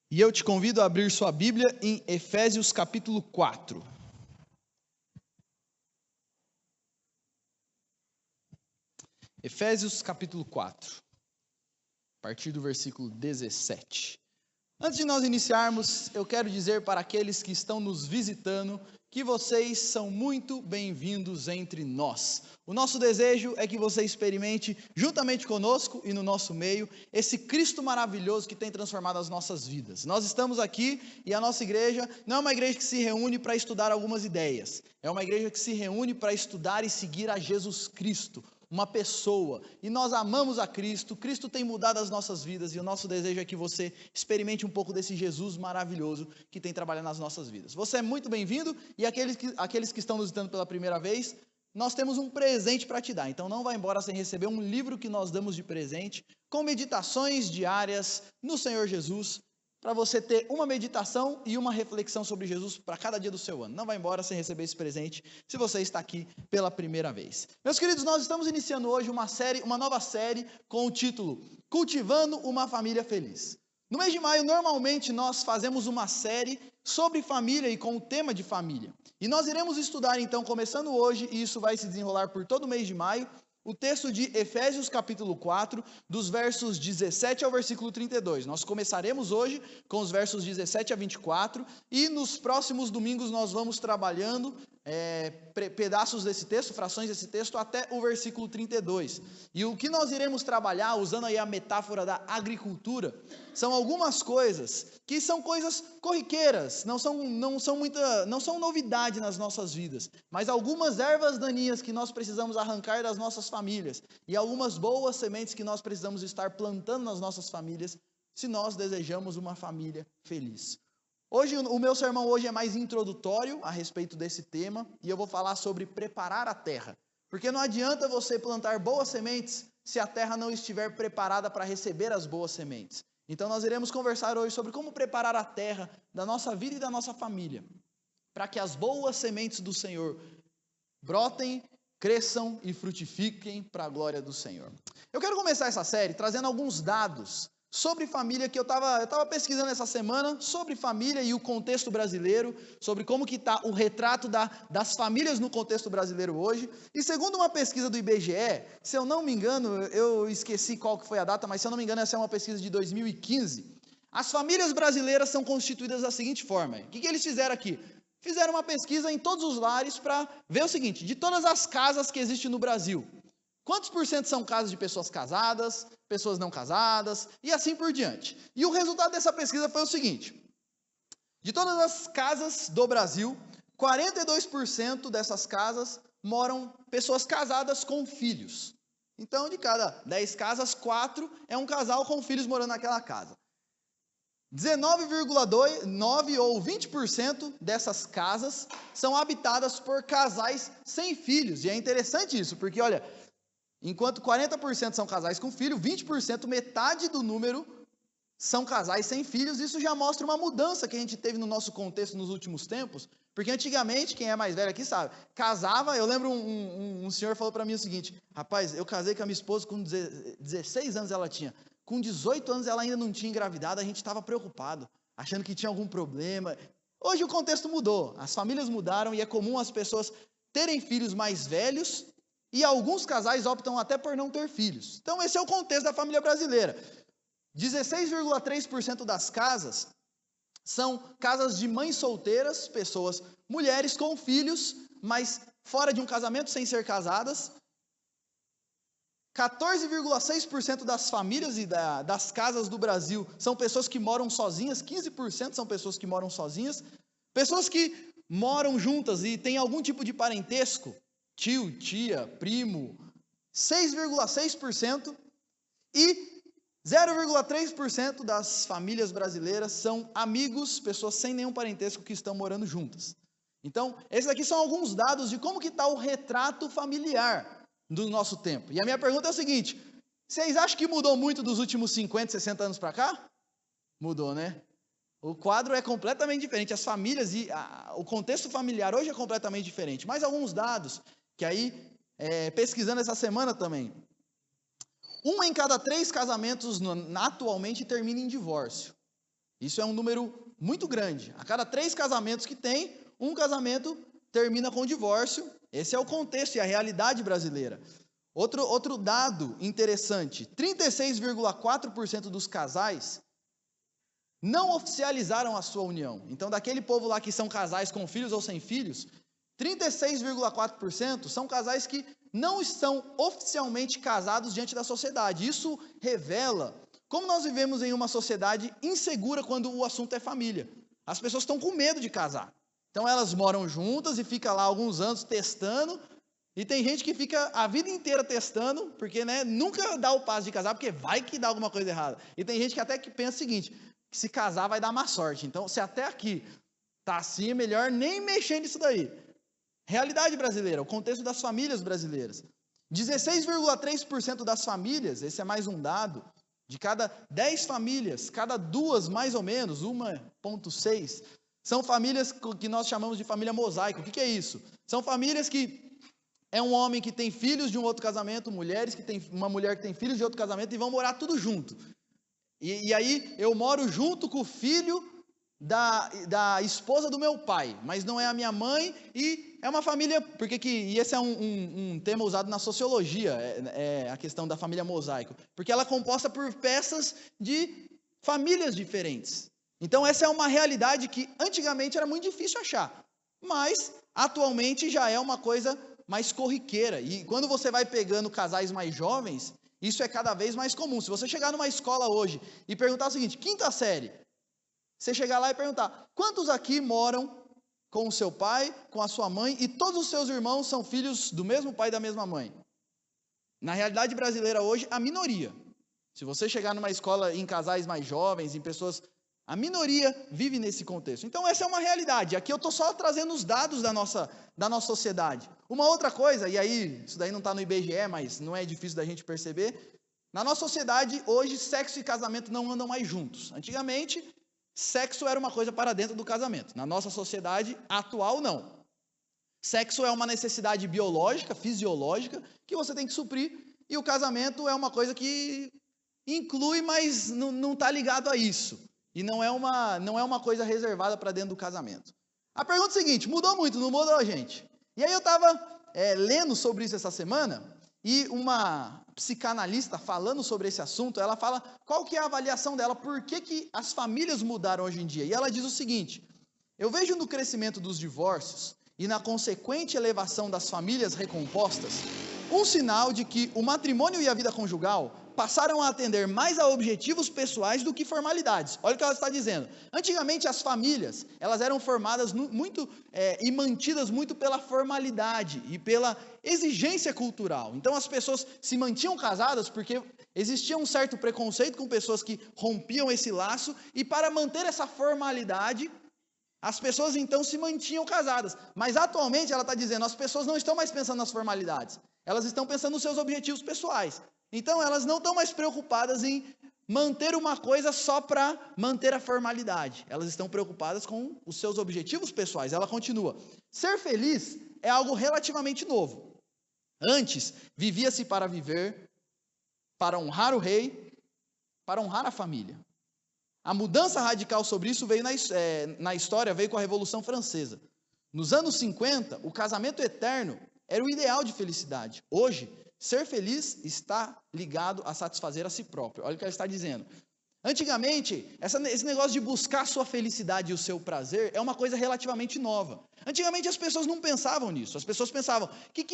E eu te convido a abrir sua Bíblia em Efésios capítulo 4. Efésios capítulo 4, a partir do versículo 17. Antes de nós iniciarmos, eu quero dizer para aqueles que estão nos visitando que vocês são muito bem-vindos entre nós. O nosso desejo é que você experimente, juntamente conosco e no nosso meio, esse Cristo maravilhoso que tem transformado as nossas vidas. Nós estamos aqui e a nossa igreja não é uma igreja que se reúne para estudar algumas ideias, é uma igreja que se reúne para estudar e seguir a Jesus Cristo, uma pessoa, e nós amamos a Cristo. Cristo tem mudado as nossas vidas e o nosso desejo é que você experimente um pouco desse Jesus maravilhoso que tem trabalhado nas nossas vidas. Você é muito bem-vindo e aqueles que estão nos visitando pela primeira vez, nós temos um presente para te dar, então não vá embora sem receber um livro que nós damos de presente, com meditações diárias no Senhor Jesus, para você ter uma meditação e uma reflexão sobre Jesus para cada dia do seu ano. Não vai embora sem receber esse presente, se você está aqui pela primeira vez. Meus queridos, nós estamos iniciando hoje uma nova série com o título Cultivando uma Família Feliz. No mês de maio, normalmente, nós fazemos uma série sobre família e com o tema de família. E nós iremos estudar, então, começando hoje, e isso vai se desenrolar por todo o mês de maio, o texto de Efésios capítulo 4, dos versos 17 ao versículo 32. Nós começaremos hoje com os versos 17 a 24 e nos próximos domingos nós vamos trabalhando pedaços desse texto, frações desse texto até o versículo 32. E o que nós iremos trabalhar, usando aí a metáfora da agricultura, são algumas coisas que são coisas corriqueiras, não são novidade nas nossas vidas, mas algumas ervas daninhas que nós precisamos arrancar das nossas famílias e algumas boas sementes que nós precisamos estar plantando nas nossas famílias, se nós desejamos uma família feliz. Hoje, o meu sermão hoje é mais introdutório a respeito desse tema, e eu vou falar sobre preparar a terra, porque não adianta você plantar boas sementes se a terra não estiver preparada para receber as boas sementes. Então nós iremos conversar hoje sobre como preparar a terra da nossa vida e da nossa família, para que as boas sementes do Senhor brotem, cresçam e frutifiquem para a glória do Senhor. Eu quero começar essa série trazendo alguns dados sobre família que eu estava pesquisando essa semana, sobre família e o contexto brasileiro, sobre como que está o retrato das famílias no contexto brasileiro hoje. E segundo uma pesquisa do IBGE, se eu não me engano, eu esqueci qual que foi a data, mas se eu não me engano essa é uma pesquisa de 2015, as famílias brasileiras são constituídas da seguinte forma. O que eles fizeram aqui? Fizeram uma pesquisa em todos os lares para ver o seguinte: de todas as casas que existem no Brasil, quantos por cento são casas de pessoas casadas, pessoas não casadas, e assim por diante. E o resultado dessa pesquisa foi o seguinte: de todas as casas do Brasil, 42% dessas casas moram pessoas casadas com filhos. Então, de cada 10 casas, 4 é um casal com filhos morando naquela casa. 19,9% ou 20% dessas casas são habitadas por casais sem filhos. E é interessante isso, porque olha, enquanto 40% são casais com filho, 20%, metade do número, são casais sem filhos. Isso já mostra uma mudança que a gente teve no nosso contexto nos últimos tempos, porque antigamente, quem é mais velho aqui sabe, casava. Eu lembro um senhor falou para mim o seguinte: rapaz, eu casei com a minha esposa com 16 anos ela tinha, com 18 anos ela ainda não tinha engravidado, a gente estava preocupado, achando que tinha algum problema. Hoje o contexto mudou, as famílias mudaram e é comum as pessoas terem filhos mais velhos, e alguns casais optam até por não ter filhos. Então esse é o contexto da família brasileira. 16,3% das casas são casas de mães solteiras, pessoas, mulheres com filhos, mas fora de um casamento, sem ser casadas. 14,6% das famílias e das casas do Brasil são pessoas que moram sozinhas, 15% são pessoas que moram sozinhas. Pessoas que moram juntas e têm algum tipo de parentesco, tio, tia, primo, 6,6%, e 0,3% das famílias brasileiras são amigos, pessoas sem nenhum parentesco que estão morando juntas. Então, esses aqui são alguns dados de como que está o retrato familiar do nosso tempo. E a minha pergunta é o seguinte: vocês acham que mudou muito dos últimos 50, 60 anos para cá? Mudou, né? O quadro é completamente diferente, as famílias e o contexto familiar hoje é completamente diferente. Mais alguns dados que aí, pesquisando essa semana também, 1 em cada 3 casamentos atualmente termina em divórcio. Isso é um número muito grande. A cada 3 casamentos que tem, um casamento termina com divórcio. Esse é o contexto e a realidade brasileira. Outro dado interessante, 36,4% dos casais não oficializaram a sua união. Então, daquele povo lá que são casais com filhos ou sem filhos, 36,4% são casais que não estão oficialmente casados diante da sociedade. Isso revela como nós vivemos em uma sociedade insegura quando o assunto é família. As pessoas estão com medo de casar. Então, elas moram juntas e ficam lá alguns anos testando. E tem gente que fica a vida inteira testando, porque nunca dá o passo de casar, porque vai que dá alguma coisa errada. E tem gente que até que pensa o seguinte, que se casar vai dar má sorte. Então, se até aqui tá assim, é melhor nem mexer nisso daí. Realidade brasileira, o contexto das famílias brasileiras. 16,3% das famílias, esse é mais um dado, de cada 10 famílias, cada 2 mais ou menos, 1,6, são famílias que nós chamamos de família mosaico. O que é isso? São famílias que é um homem que tem filhos de um outro casamento, uma mulher que tem filhos de outro casamento e vão morar tudo junto. E aí eu moro junto com o filho da esposa do meu pai, mas não é a minha mãe, e é uma família, e esse é um tema usado na sociologia, é a questão da família mosaico, porque ela é composta por peças de famílias diferentes. Então essa é uma realidade que antigamente era muito difícil achar, mas atualmente já é uma coisa mais corriqueira, e quando você vai pegando casais mais jovens, isso é cada vez mais comum. Se você chegar numa escola hoje e perguntar o seguinte, 5ª série, você chegar lá e perguntar, quantos aqui moram com o seu pai, com a sua mãe, e todos os seus irmãos são filhos do mesmo pai e da mesma mãe? Na realidade brasileira hoje, a minoria. Se você chegar numa escola em casais mais jovens, em pessoas... A minoria vive nesse contexto. Então essa é uma realidade. Aqui eu estou só trazendo os dados da nossa sociedade. Uma outra coisa, e aí isso daí não está no IBGE, mas não é difícil da gente perceber. Na nossa sociedade, hoje, sexo e casamento não andam mais juntos. Antigamente, sexo era uma coisa para dentro do casamento. Na nossa sociedade atual, não. Sexo é uma necessidade biológica, fisiológica, que você tem que suprir. E o casamento é uma coisa que inclui, mas não está ligado a isso. E não é uma coisa reservada para dentro do casamento. A pergunta é a seguinte, mudou muito, não mudou, gente? E aí eu estava lendo sobre isso essa semana, e uma psicanalista falando sobre esse assunto, ela fala qual que é a avaliação dela, por que as famílias mudaram hoje em dia. E ela diz o seguinte, eu vejo no crescimento dos divórcios e na consequente elevação das famílias recompostas, um sinal de que o matrimônio e a vida conjugal passaram a atender mais a objetivos pessoais do que formalidades. Olha o que ela está dizendo. Antigamente as famílias, elas eram formadas e mantidas muito pela formalidade e pela exigência cultural. Então as pessoas se mantinham casadas porque existia um certo preconceito com pessoas que rompiam esse laço, e para manter essa formalidade, as pessoas então se mantinham casadas. Mas atualmente ela está dizendo, as pessoas não estão mais pensando nas formalidades, elas estão pensando nos seus objetivos pessoais. Então elas não estão mais preocupadas em manter uma coisa só para manter a formalidade. Elas estão preocupadas com os seus objetivos pessoais. Ela continua, ser feliz é algo relativamente novo. Antes, vivia-se para viver, para honrar o rei, para honrar a família. A mudança radical sobre isso veio na história, veio com a Revolução Francesa. Nos anos 50, o casamento eterno era o ideal de felicidade. Hoje, ser feliz está ligado a satisfazer a si próprio. Olha o que ela está dizendo. Antigamente, esse negócio de buscar a sua felicidade e o seu prazer é uma coisa relativamente nova. Antigamente as pessoas não pensavam nisso. As pessoas pensavam, o que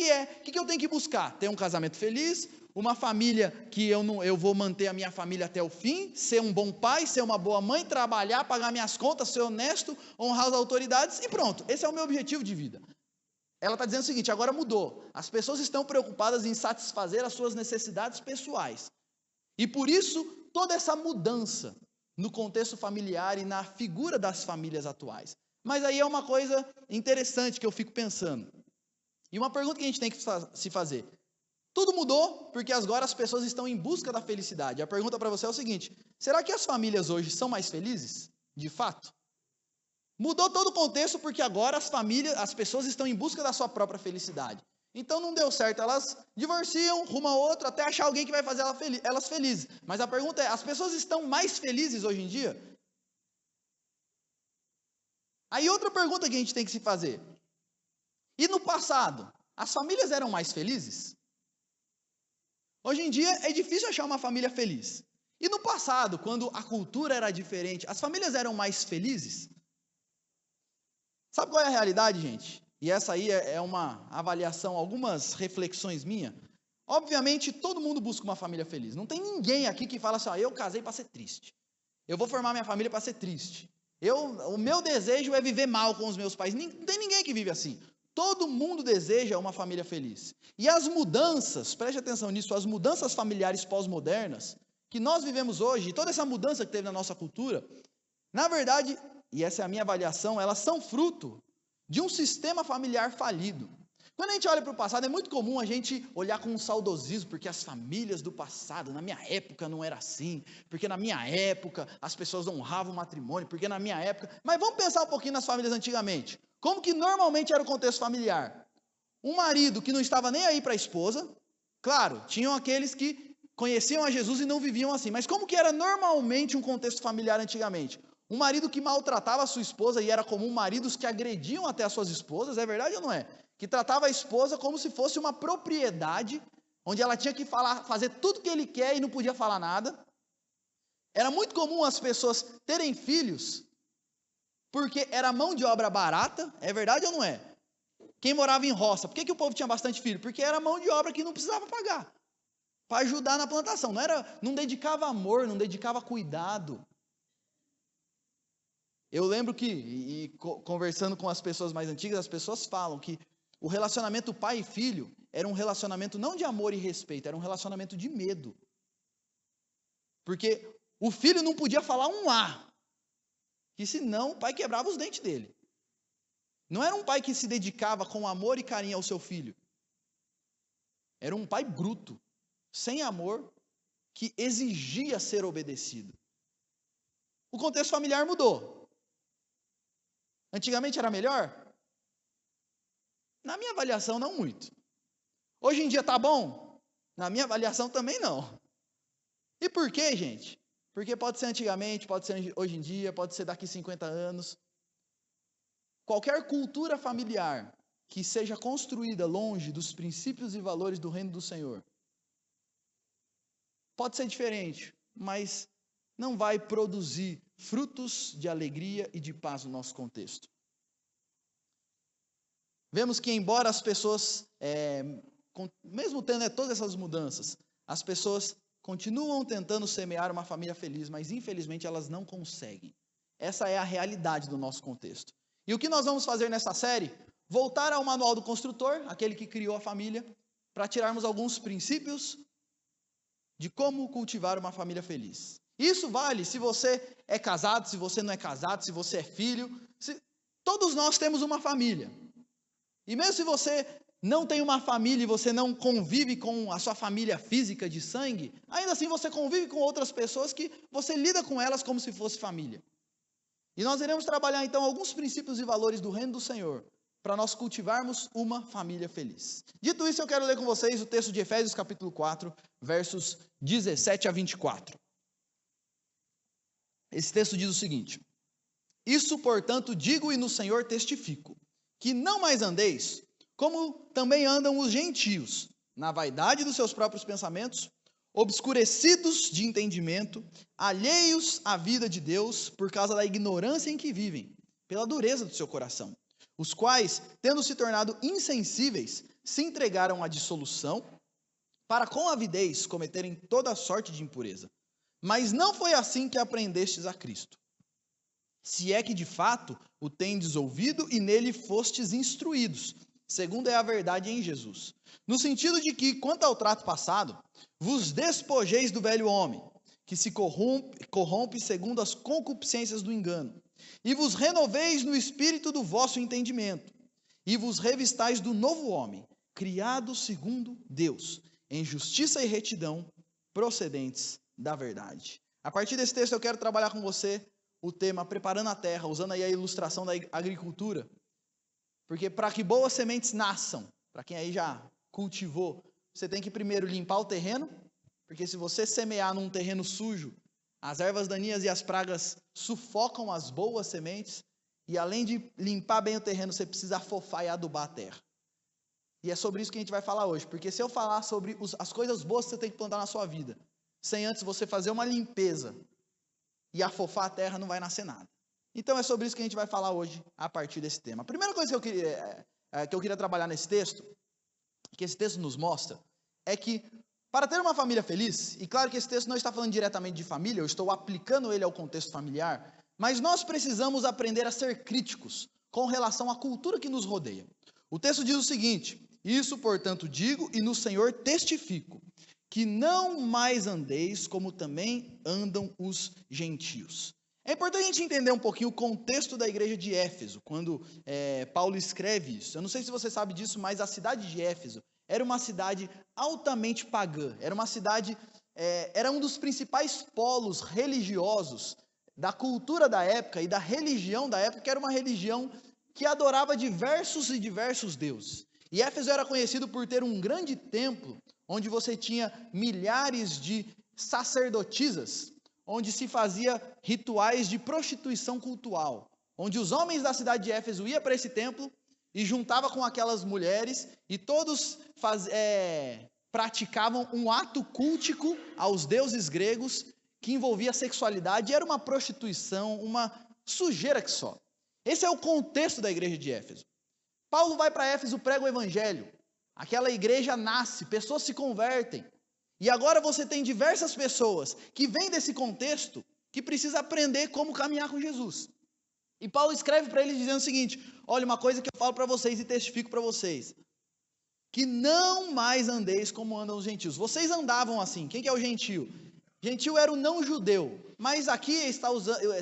eu tenho que buscar? Ter um casamento feliz, uma família que eu vou manter a minha família até o fim, ser um bom pai, ser uma boa mãe, trabalhar, pagar minhas contas, ser honesto, honrar as autoridades e pronto. Esse é o meu objetivo de vida. Ela está dizendo o seguinte, agora mudou. As pessoas estão preocupadas em satisfazer as suas necessidades pessoais. E por isso, toda essa mudança no contexto familiar e na figura das famílias atuais. Mas aí é uma coisa interessante que eu fico pensando. E uma pergunta que a gente tem que se fazer. Tudo mudou porque agora as pessoas estão em busca da felicidade. A pergunta para você é o seguinte, será que as famílias hoje são mais felizes? De fato? Mudou todo o contexto porque agora as pessoas estão em busca da sua própria felicidade. Então não deu certo, elas divorciam, rumam a outro, até achar alguém que vai fazer elas felizes. Mas a pergunta é, as pessoas estão mais felizes hoje em dia? Aí outra pergunta que a gente tem que se fazer. E no passado, as famílias eram mais felizes? Hoje em dia é difícil achar uma família feliz. E no passado, quando a cultura era diferente, as famílias eram mais felizes? Sabe qual é a realidade, gente? E essa aí é uma avaliação, algumas reflexões minhas. Obviamente, todo mundo busca uma família feliz. Não tem ninguém aqui que fala assim, eu casei para ser triste. Eu vou formar minha família para ser triste. O meu desejo é viver mal com os meus pais. Não tem ninguém que vive assim. Todo mundo deseja uma família feliz. E as mudanças, preste atenção nisso, as mudanças familiares pós-modernas, que nós vivemos hoje, toda essa mudança que teve na nossa cultura, na verdade, e essa é a minha avaliação, elas são fruto de um sistema familiar falido. Quando a gente olha para o passado, é muito comum a gente olhar com um saudosismo, porque as famílias do passado, na minha época não era assim, porque na minha época as pessoas honravam o matrimônio, porque na minha época... Mas vamos pensar um pouquinho nas famílias antigamente. Como que normalmente era o contexto familiar? Um marido que não estava nem aí para a esposa, claro, tinham aqueles que conheciam a Jesus e não viviam assim, mas como que era normalmente um contexto familiar antigamente? Um marido que maltratava a sua esposa, e era comum maridos que agrediam até as suas esposas, é verdade ou não é? Que tratava a esposa como se fosse uma propriedade, onde ela tinha que fazer tudo que ele quer e não podia falar nada. Era muito comum as pessoas terem filhos, porque era mão de obra barata, é verdade ou não é? Quem morava em roça, por que o povo tinha bastante filho? Porque era mão de obra que não precisava pagar, para ajudar na plantação, não dedicava amor, não dedicava cuidado. Eu lembro que, conversando com as pessoas mais antigas, as pessoas falam que o relacionamento pai e filho era um relacionamento não de amor e respeito, era um relacionamento de medo. Porque o filho não podia falar um A, que senão o pai quebrava os dentes dele. Não era um pai que se dedicava com amor e carinho ao seu filho. Era um pai bruto, sem amor, que exigia ser obedecido. O contexto familiar mudou. Antigamente era melhor? Na minha avaliação, não muito. Hoje em dia está bom? Na minha avaliação também não. E por quê, gente? Porque pode ser antigamente, pode ser hoje em dia, pode ser daqui 50 anos. Qualquer cultura familiar que seja construída longe dos princípios e valores do reino do Senhor pode ser diferente, mas não vai produzir frutos de alegria e de paz no nosso contexto. Vemos que, embora as pessoas, mesmo tendo todas essas mudanças, as pessoas continuam tentando semear uma família feliz, mas infelizmente elas não conseguem. Essa é a realidade do nosso contexto. E o que nós vamos fazer nessa série? Voltar ao manual do construtor, aquele que criou a família, para tirarmos alguns princípios de como cultivar uma família feliz. Isso vale se você é casado, se você não é casado, se você é filho. Todos nós temos uma família. E mesmo se você não tem uma família e você não convive com a sua família física de sangue, ainda assim você convive com outras pessoas que você lida com elas como se fosse família. E nós iremos trabalhar então alguns princípios e valores do reino do Senhor, para nós cultivarmos uma família feliz. Dito isso, eu quero ler com vocês o texto de Efésios capítulo 4, versos 17 a 24. Esse texto diz o seguinte: Isso, portanto, digo e no Senhor testifico, que não mais andeis, como também andam os gentios, na vaidade dos seus próprios pensamentos, obscurecidos de entendimento, alheios à vida de Deus, por causa da ignorância em que vivem, pela dureza do seu coração, os quais, tendo se tornado insensíveis, se entregaram à dissolução, para com avidez cometerem toda sorte de impureza. Mas não foi assim que aprendestes a Cristo. Se é que de fato o tendes ouvido e nele fostes instruídos, segundo é a verdade em Jesus. No sentido de que, quanto ao trato passado, vos despojeis do velho homem, que se corrompe segundo as concupiscências do engano, e vos renoveis no espírito do vosso entendimento, e vos revistais do novo homem, criado segundo Deus, em justiça e retidão, procedentes da verdade. A partir desse texto eu quero trabalhar com você o tema preparando a terra, usando aí a ilustração da agricultura, porque para que boas sementes nasçam, para quem aí já cultivou, você tem que primeiro limpar o terreno, porque se você semear num terreno sujo, as ervas daninhas e as pragas sufocam as boas sementes, E além de limpar bem o terreno, você precisa afofar e adubar a terra. E é sobre isso que a gente vai falar hoje. Porque se eu falar sobre as coisas boas que você tem que plantar na sua vida, sem antes você fazer uma limpeza e afofar a terra, não vai nascer nada. Então é sobre isso que a gente vai falar hoje, a partir desse tema. A primeira coisa que eu queria trabalhar nesse texto, que esse texto nos mostra, é que para ter uma família feliz, e claro que esse texto não está falando diretamente de família, eu estou aplicando ele ao contexto familiar, mas nós precisamos aprender a ser críticos com relação à cultura que nos rodeia. O texto diz o seguinte: isso, portanto, digo e no Senhor testifico, que não mais andeis como também andam os gentios. É importante a gente entender um pouquinho o contexto da igreja de Éfeso, quando Paulo escreve isso. Eu não sei se você sabe disso, mas a cidade de Éfeso era uma cidade altamente pagã, era uma cidade, era um dos principais polos religiosos da cultura da época e da religião da época, que era uma religião que adorava diversos e diversos deuses. E Éfeso era conhecido por ter um grande templo, onde você tinha milhares de sacerdotisas, onde se fazia rituais de prostituição cultual, onde os homens da cidade de Éfeso iam para esse templo e juntavam com aquelas mulheres, e todos praticavam um ato cultico aos deuses gregos, que envolvia sexualidade, e era uma prostituição, uma sujeira que só. Esse é o contexto da igreja de Éfeso. Paulo vai para Éfeso, prega o evangelho, aquela igreja nasce, pessoas se convertem, e agora você tem diversas pessoas que vêm desse contexto, que precisa aprender como caminhar com Jesus. E Paulo escreve para eles dizendo o seguinte: olha, uma coisa que eu falo para vocês e testifico para vocês, que não mais andeis como andam os gentios. Vocês andavam assim. Quem que é o gentio? Gentil era o não judeu, mas aqui está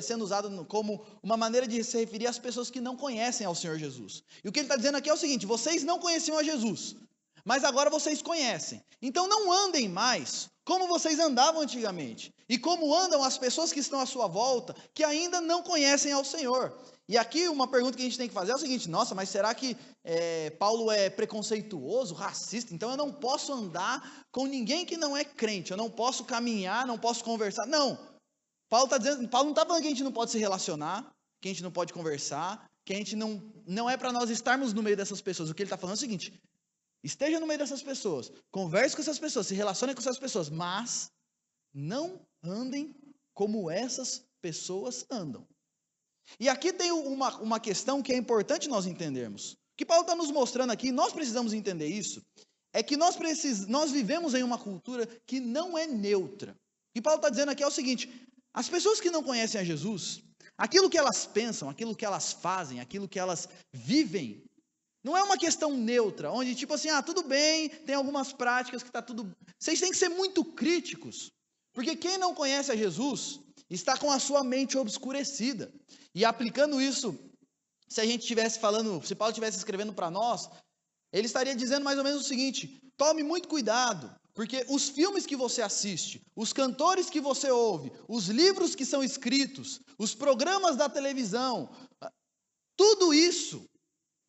sendo usado como uma maneira de se referir às pessoas que não conhecem ao Senhor Jesus. E o que ele está dizendo aqui é o seguinte: vocês não conheciam a Jesus, mas agora vocês conhecem. Então não andem mais como vocês andavam antigamente, e como andam as pessoas que estão à sua volta, que ainda não conhecem ao Senhor. E aqui uma pergunta que a gente tem que fazer é o seguinte: nossa, mas será que Paulo é preconceituoso, racista? Então eu não posso andar com ninguém que não é crente, eu não posso caminhar, não posso conversar. Não, Paulo não está falando que a gente não pode se relacionar, que a gente não pode conversar, que a gente não é para nós estarmos no meio dessas pessoas. O que ele está falando é o seguinte: esteja no meio dessas pessoas, converse com essas pessoas, se relacione com essas pessoas, mas não andem como essas pessoas andam. E aqui tem uma questão que é importante nós entendermos. O que Paulo está nos mostrando aqui, nós precisamos entender isso, é que nós vivemos em uma cultura que não é neutra. O que Paulo está dizendo aqui é o seguinte: as pessoas que não conhecem a Jesus, aquilo que elas pensam, aquilo que elas fazem, aquilo que elas vivem, não é uma questão neutra, onde tipo assim, tudo bem, tem algumas práticas que está tudo... Vocês têm que ser muito críticos, porque quem não conhece a Jesus está com a sua mente obscurecida. E aplicando isso, se a gente estivesse falando, se Paulo estivesse escrevendo para nós, ele estaria dizendo mais ou menos o seguinte: tome muito cuidado, porque os filmes que você assiste, os cantores que você ouve, os livros que são escritos, os programas da televisão, tudo isso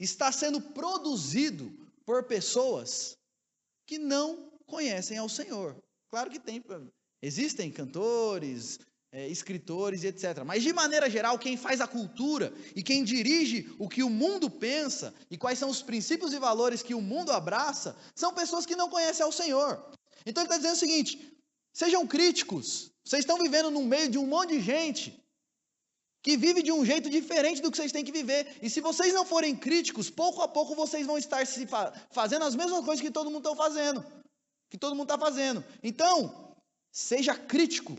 está sendo produzido por pessoas que não conhecem ao Senhor. Claro que existem cantores, escritores e etc. Mas de maneira geral, quem faz a cultura e quem dirige o que o mundo pensa e quais são os princípios e valores que o mundo abraça, são pessoas que não conhecem ao Senhor. Então ele está dizendo o seguinte: sejam críticos, vocês estão vivendo no meio de um monte de gente que vive de um jeito diferente do que vocês têm que viver. E se vocês não forem críticos, pouco a pouco vocês vão estar fazendo as mesmas coisas que todo mundo está fazendo. Então, seja crítico.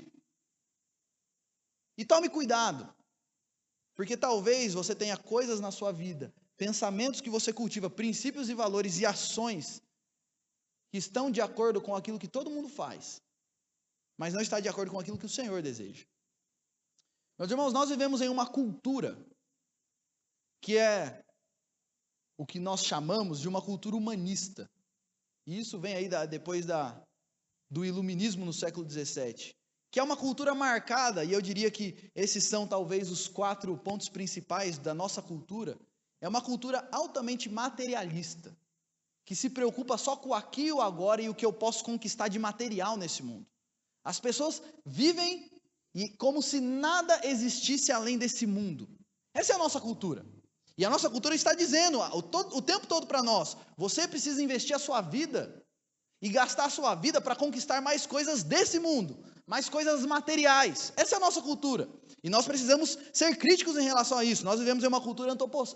E tome cuidado, porque talvez você tenha coisas na sua vida, pensamentos que você cultiva, princípios e valores e ações que estão de acordo com aquilo que todo mundo faz, mas não está de acordo com aquilo que o Senhor deseja. Meus irmãos, nós vivemos em uma cultura que é o que nós chamamos de uma cultura humanista. E isso vem aí depois do iluminismo no século XVII. Que é uma cultura marcada, e eu diria que esses são talvez os 4 pontos principais da nossa cultura. É uma cultura altamente materialista, que se preocupa só com o aqui e o agora e o que eu posso conquistar de material nesse mundo. As pessoas vivem como se nada existisse além desse mundo. Essa é a nossa cultura. E a nossa cultura está dizendo o tempo todo para nós: você precisa investir a sua vida e gastar a sua vida para conquistar mais coisas desse mundo, mais coisas materiais. Essa é a nossa cultura. E nós precisamos ser críticos em relação a isso. Nós vivemos em uma cultura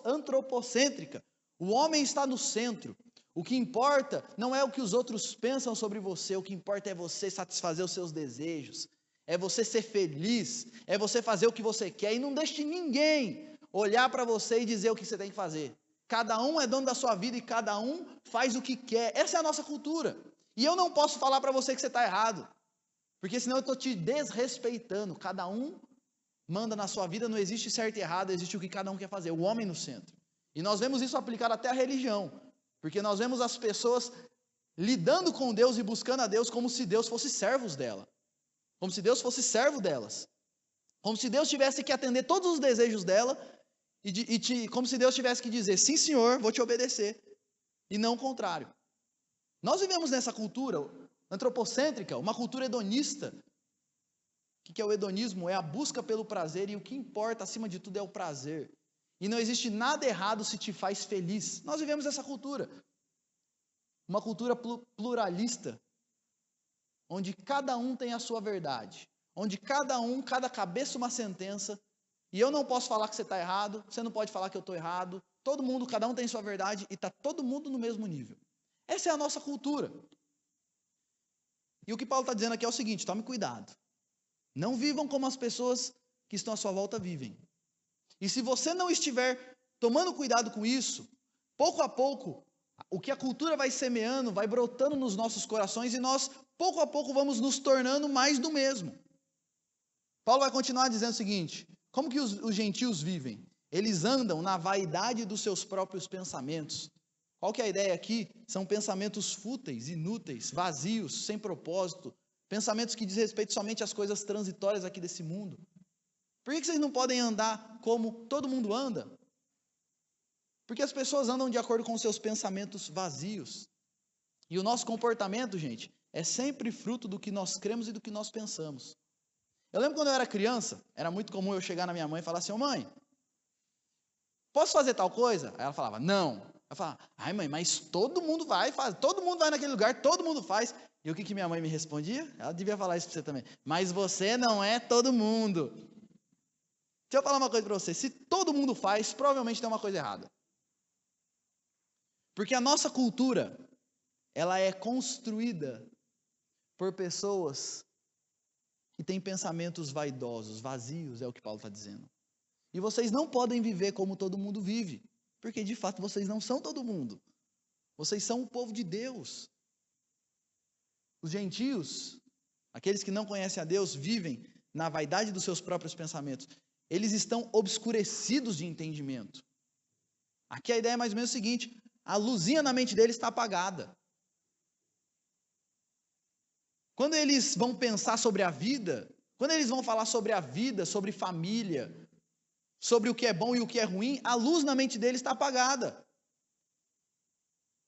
antropocêntrica. O homem está no centro. O que importa não é o que os outros pensam sobre você, o que importa é você satisfazer os seus desejos, é você ser feliz, é você fazer o que você quer, e não deixe ninguém olhar para você e dizer o que você tem que fazer. Cada um é dono da sua vida e cada um faz o que quer. Essa é a nossa cultura. E eu não posso falar para você que você está errado, porque senão eu estou te desrespeitando. Cada um manda na sua vida, não existe certo e errado, existe o que cada um quer fazer, o homem no centro. E nós vemos isso aplicado até à religião, porque nós vemos as pessoas lidando com Deus e buscando a Deus como se Deus fosse servos dela, como se Deus fosse servo delas, como se Deus tivesse que atender todos os desejos dela, como se Deus tivesse que dizer, sim senhor, vou te obedecer, e não o contrário. Nós vivemos nessa cultura antropocêntrica, uma cultura hedonista. O que é o hedonismo? É a busca pelo prazer, e o que importa acima de tudo é o prazer. E não existe nada errado se te faz feliz. Nós vivemos essa cultura. Uma cultura pluralista, onde cada um tem a sua verdade. Onde cada cabeça uma sentença. E eu não posso falar que você está errado, você não pode falar que eu estou errado. Todo mundo, cada um tem sua verdade e está todo mundo no mesmo nível. Essa é a nossa cultura. E o que Paulo está dizendo aqui é o seguinte: tome cuidado. Não vivam como as pessoas que estão à sua volta vivem. E se você não estiver tomando cuidado com isso, pouco a pouco, o que a cultura vai semeando, vai brotando nos nossos corações e nós, pouco a pouco, vamos nos tornando mais do mesmo. Paulo vai continuar dizendo o seguinte: como que os gentios vivem? Eles andam na vaidade dos seus próprios pensamentos. Qual que é a ideia aqui? São pensamentos fúteis, inúteis, vazios, sem propósito, pensamentos que diz respeito somente às coisas transitórias aqui desse mundo. Por que vocês não podem andar como todo mundo anda? Porque as pessoas andam de acordo com seus pensamentos vazios. E o nosso comportamento, gente, é sempre fruto do que nós cremos e do que nós pensamos. Eu lembro quando eu era criança, era muito comum eu chegar na minha mãe e falar assim: ô mãe, posso fazer tal coisa? Aí ela falava, não. Eu falava, ai mãe, mas todo mundo vai naquele lugar, todo mundo faz. E o que minha mãe me respondia? Ela devia falar isso para você também. Mas você não é todo mundo. Deixa eu falar uma coisa para você. Se todo mundo faz, provavelmente tem uma coisa errada. Porque a nossa cultura, ela é construída por pessoas que têm pensamentos vaidosos, vazios, é o que Paulo está dizendo. E vocês não podem viver como todo mundo vive. Porque de fato vocês não são todo mundo. Vocês são o povo de Deus. Os gentios, aqueles que não conhecem a Deus, vivem na vaidade dos seus próprios pensamentos. Eles estão obscurecidos de entendimento. Aqui a ideia é mais ou menos o seguinte: a luzinha na mente deles está apagada. Quando eles vão pensar sobre a vida, quando eles vão falar sobre a vida, sobre família, sobre o que é bom e o que é ruim, a luz na mente deles está apagada.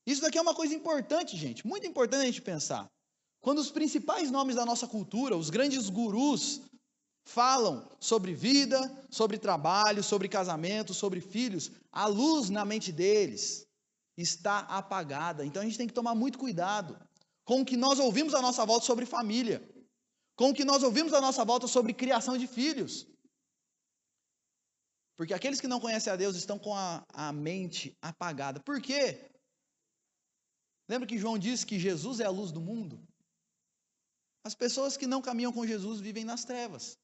Isso daqui é uma coisa importante, gente, muito importante a gente pensar. Quando os principais nomes da nossa cultura, os grandes gurus, falam sobre vida, sobre trabalho, sobre casamento, sobre filhos, a luz na mente deles está apagada. Então a gente tem que tomar muito cuidado com o que nós ouvimos à nossa volta sobre família, com o que nós ouvimos à nossa volta sobre criação de filhos. Porque aqueles que não conhecem a Deus estão com a mente apagada. Por quê? Lembra que João disse que Jesus é a luz do mundo? As pessoas que não caminham com Jesus vivem nas trevas.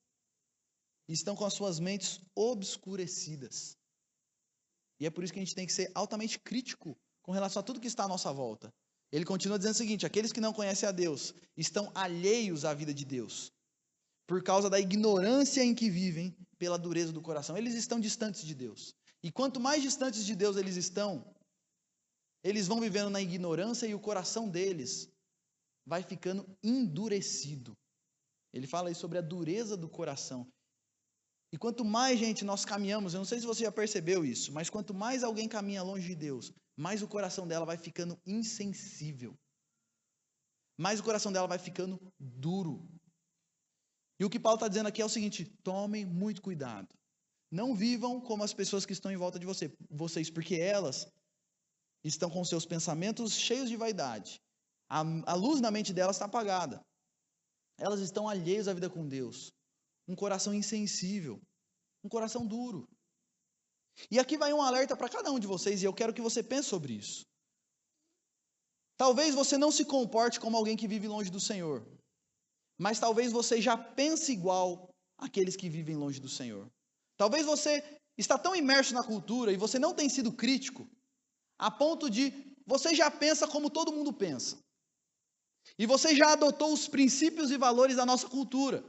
E estão com as suas mentes obscurecidas. E é por isso que a gente tem que ser altamente crítico com relação a tudo que está à nossa volta. Ele continua dizendo o seguinte: aqueles que não conhecem a Deus estão alheios à vida de Deus, por causa da ignorância em que vivem, pela dureza do coração. Eles estão distantes de Deus. E quanto mais distantes de Deus eles estão, eles vão vivendo na ignorância e o coração deles vai ficando endurecido. Ele fala aí sobre a dureza do coração. E quanto mais, gente, nós caminhamos, eu não sei se você já percebeu isso, mas quanto mais alguém caminha longe de Deus, mais o coração dela vai ficando insensível. Mais o coração dela vai ficando duro. E o que Paulo está dizendo aqui é o seguinte: tomem muito cuidado. Não vivam como as pessoas que estão em volta de vocês, porque elas estão com seus pensamentos cheios de vaidade. A luz na mente delas está apagada. Elas estão alheias à vida com Deus. Um coração insensível, um coração duro. E aqui vai um alerta para cada um de vocês, e eu quero que você pense sobre isso. Talvez você não se comporte como alguém que vive longe do Senhor, mas talvez você já pense igual àqueles que vivem longe do Senhor. Talvez você está tão imerso na cultura e você não tem sido crítico, a ponto de você já pensa como todo mundo pensa. E você já adotou os princípios e valores da nossa cultura.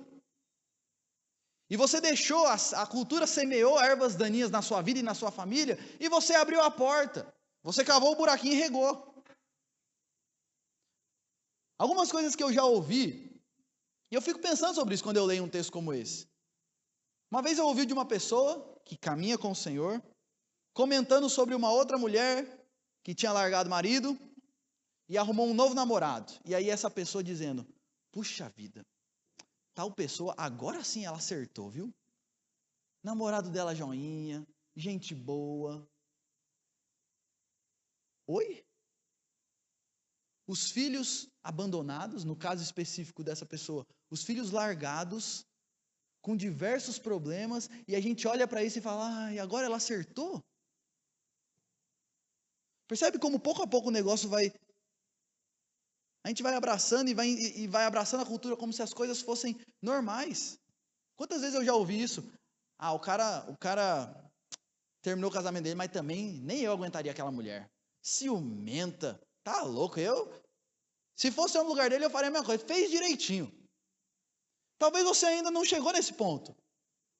E você deixou, a cultura semeou ervas daninhas na sua vida e na sua família, e você abriu a porta. Você cavou o buraquinho e regou. Algumas coisas que eu já ouvi, e eu fico pensando sobre isso quando eu leio um texto como esse. Uma vez eu ouvi de uma pessoa que caminha com o Senhor, comentando sobre uma outra mulher que tinha largado o marido e arrumou um novo namorado. E aí essa pessoa dizendo, puxa vida, tal pessoa, agora sim ela acertou, viu? Namorado dela joinha, gente boa. Oi? Os filhos abandonados, no caso específico dessa pessoa, os filhos largados, com diversos problemas, e a gente olha para isso e fala, ai, agora ela acertou? Percebe como pouco a pouco o negócio vai... A gente vai abraçando e vai abraçando a cultura como se as coisas fossem normais. Quantas vezes eu já ouvi isso? Ah, o cara terminou o casamento dele, mas também nem eu aguentaria aquela mulher. Ciumenta, tá louco? Se fosse eu no lugar dele, eu faria a mesma coisa. Fez direitinho. Talvez você ainda não chegou nesse ponto,